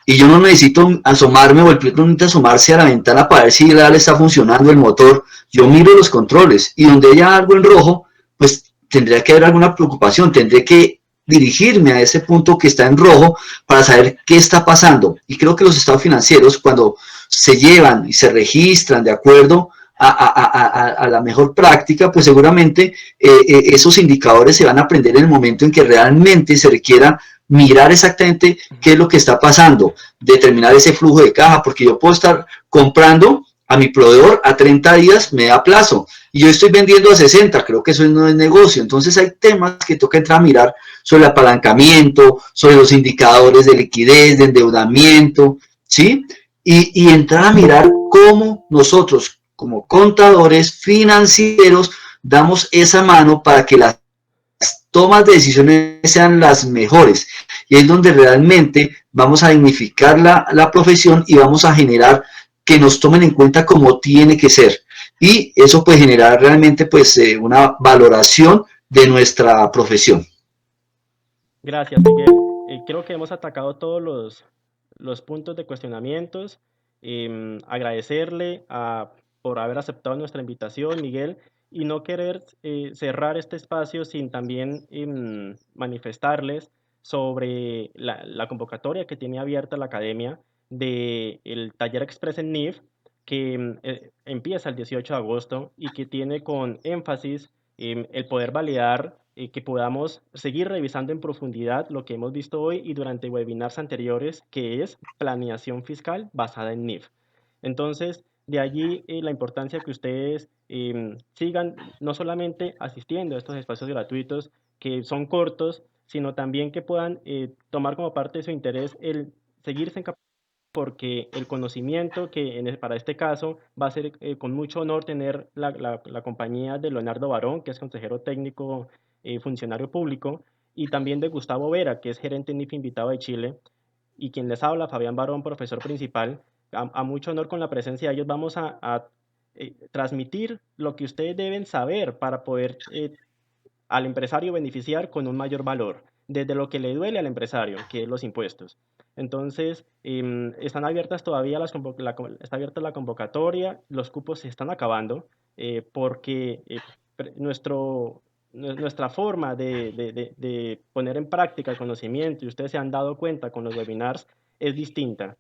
y yo no necesito asomarme o el piloto no necesita asomarse a la ventana para ver si le está funcionando el motor. Yo miro los controles y donde haya algo en rojo, pues tendría que haber alguna preocupación, tendré que dirigirme a ese punto que está en rojo para saber qué está pasando. Y creo que los estados financieros, cuando se llevan y se registran de acuerdo a la mejor práctica, pues seguramente esos indicadores se van a aprender en el momento en que realmente se requiera mirar exactamente qué es lo que está pasando, determinar ese flujo de caja, porque yo puedo estar comprando a mi proveedor a 30 días, me da plazo, y yo estoy vendiendo a 60, creo que eso no es negocio. Entonces hay temas que toca entrar a mirar sobre el apalancamiento, sobre los indicadores de liquidez, de endeudamiento, ¿sí? Y entrar a mirar cómo nosotros, como contadores financieros, damos esa mano para que las tomas de decisiones sean las mejores. Y es donde realmente vamos a dignificar la profesión y vamos a generar que nos tomen en cuenta como tiene que ser. Y eso puede generar realmente pues una valoración de nuestra profesión. Gracias, Miguel. Creo que hemos atacado todos los puntos de cuestionamientos. Agradecerle por haber aceptado nuestra invitación, Miguel, y no querer cerrar este espacio sin también manifestarles sobre la convocatoria que tiene abierta la academia del taller Express en NIF, que empieza el 18 de agosto y que tiene con énfasis el poder validar que podamos seguir revisando en profundidad lo que hemos visto hoy y durante webinars anteriores, que es planeación fiscal basada en NIF. Entonces, de allí la importancia que ustedes sigan no solamente asistiendo a estos espacios gratuitos que son cortos, sino también que puedan tomar como parte de su interés el seguirse en porque el conocimiento que para este caso va a ser con mucho honor tener la compañía de Leonardo Barón, que es consejero técnico, funcionario público, y también de Gustavo Vera, que es gerente NIF invitado de Chile, y quien les habla, Fabián Barón, profesor principal. A mucho honor con la presencia de ellos vamos a transmitir lo que ustedes deben saber para poder al empresario beneficiar con un mayor valor, desde lo que le duele al empresario, que es los impuestos. Entonces, están abiertas todavía está abierta la convocatoria, los cupos se están acabando porque nuestro, nuestra forma de poner en práctica el conocimiento, y ustedes se han dado cuenta con los webinars, es distinta.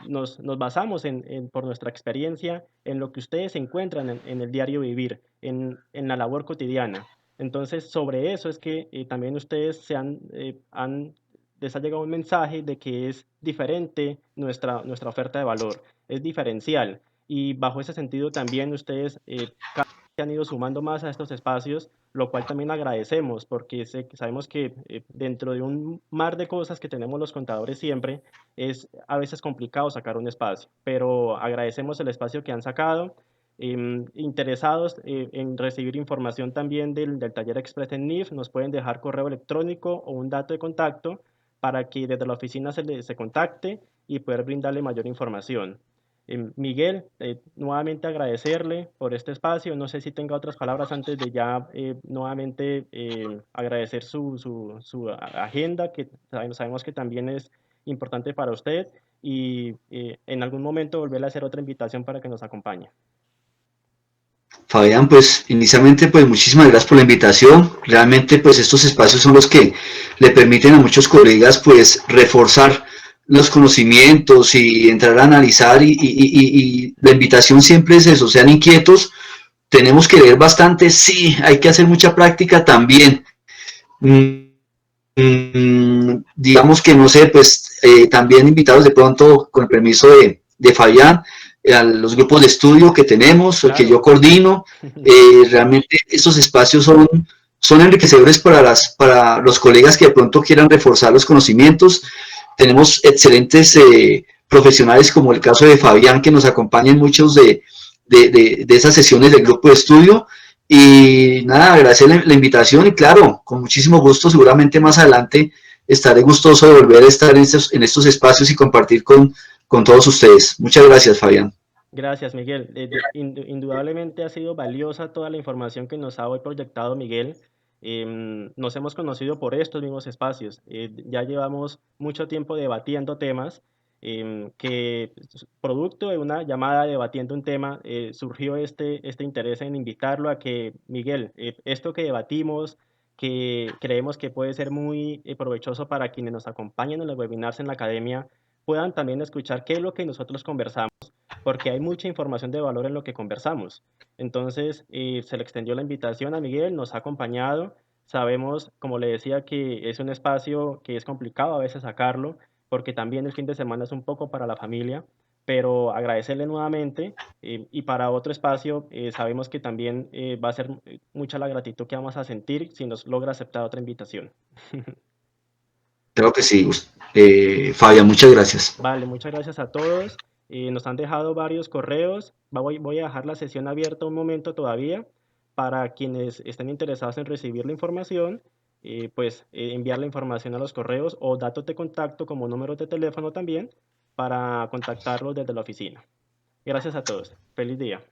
Nos basamos por nuestra experiencia en lo que ustedes encuentran en el diario vivir, en la labor cotidiana. Entonces, sobre eso es que también ustedes les ha llegado un mensaje de que es diferente nuestra oferta de valor, es diferencial. Y bajo ese sentido también ustedes se han ido sumando más a estos espacios, lo cual también agradecemos, porque sabemos que dentro de un mar de cosas que tenemos los contadores siempre, es a veces complicado sacar un espacio, pero agradecemos el espacio que han sacado. Interesados en recibir información también del taller Express en NIF, nos pueden dejar correo electrónico o un dato de contacto para que desde la oficina se contacte y poder brindarle mayor información. Miguel, nuevamente agradecerle por este espacio. No sé si tenga otras palabras antes de ya nuevamente agradecer su agenda, que sabemos que también es importante para usted, y en algún momento volverle a hacer otra invitación para que nos acompañe. Fabián, pues inicialmente pues muchísimas gracias por la invitación. Realmente pues estos espacios son los que le permiten a muchos colegas pues reforzar los conocimientos y entrar a analizar y la invitación siempre es eso, sean inquietos, tenemos que leer bastante, sí, hay que hacer mucha práctica también. Digamos que no sé, pues también invitados de pronto con el permiso de Fabián, a los grupos de estudio que tenemos, que yo Claro. coordino, realmente estos espacios son enriquecedores para los colegas que de pronto quieran reforzar los conocimientos. Tenemos excelentes profesionales como el caso de Fabián que nos acompaña en muchos de esas sesiones del grupo de estudio. Y nada, agradecer la invitación y claro, con muchísimo gusto, seguramente más adelante estaré gustoso de volver a estar en estos espacios y compartir con todos ustedes. Muchas gracias, Fabián. Gracias, Miguel. Indudablemente ha sido valiosa toda la información que nos ha hoy proyectado Miguel. Nos hemos conocido por estos mismos espacios. Ya llevamos mucho tiempo debatiendo temas que, producto de una llamada debatiendo un tema, surgió este interés en invitarlo a que, Miguel, esto que debatimos, que creemos que puede ser muy provechoso para quienes nos acompañan en los webinars en la academia, puedan también escuchar qué es lo que nosotros conversamos porque hay mucha información de valor en lo que conversamos. Entonces, se le extendió la invitación a Miguel, nos ha acompañado. Sabemos, como le decía, que es un espacio que es complicado a veces sacarlo, porque también el fin de semana es un poco para la familia, pero agradecerle nuevamente y para otro espacio sabemos que también va a ser mucha la gratitud que vamos a sentir si nos logra aceptar otra invitación. Creo que sí, Fabián, muchas gracias. Vale, muchas gracias a todos. Nos han dejado varios correos. Voy a dejar la sesión abierta un momento todavía para quienes estén interesados en recibir la información, pues enviar la información a los correos o datos de contacto como números de teléfono también para contactarlos desde la oficina. Gracias a todos. Feliz día.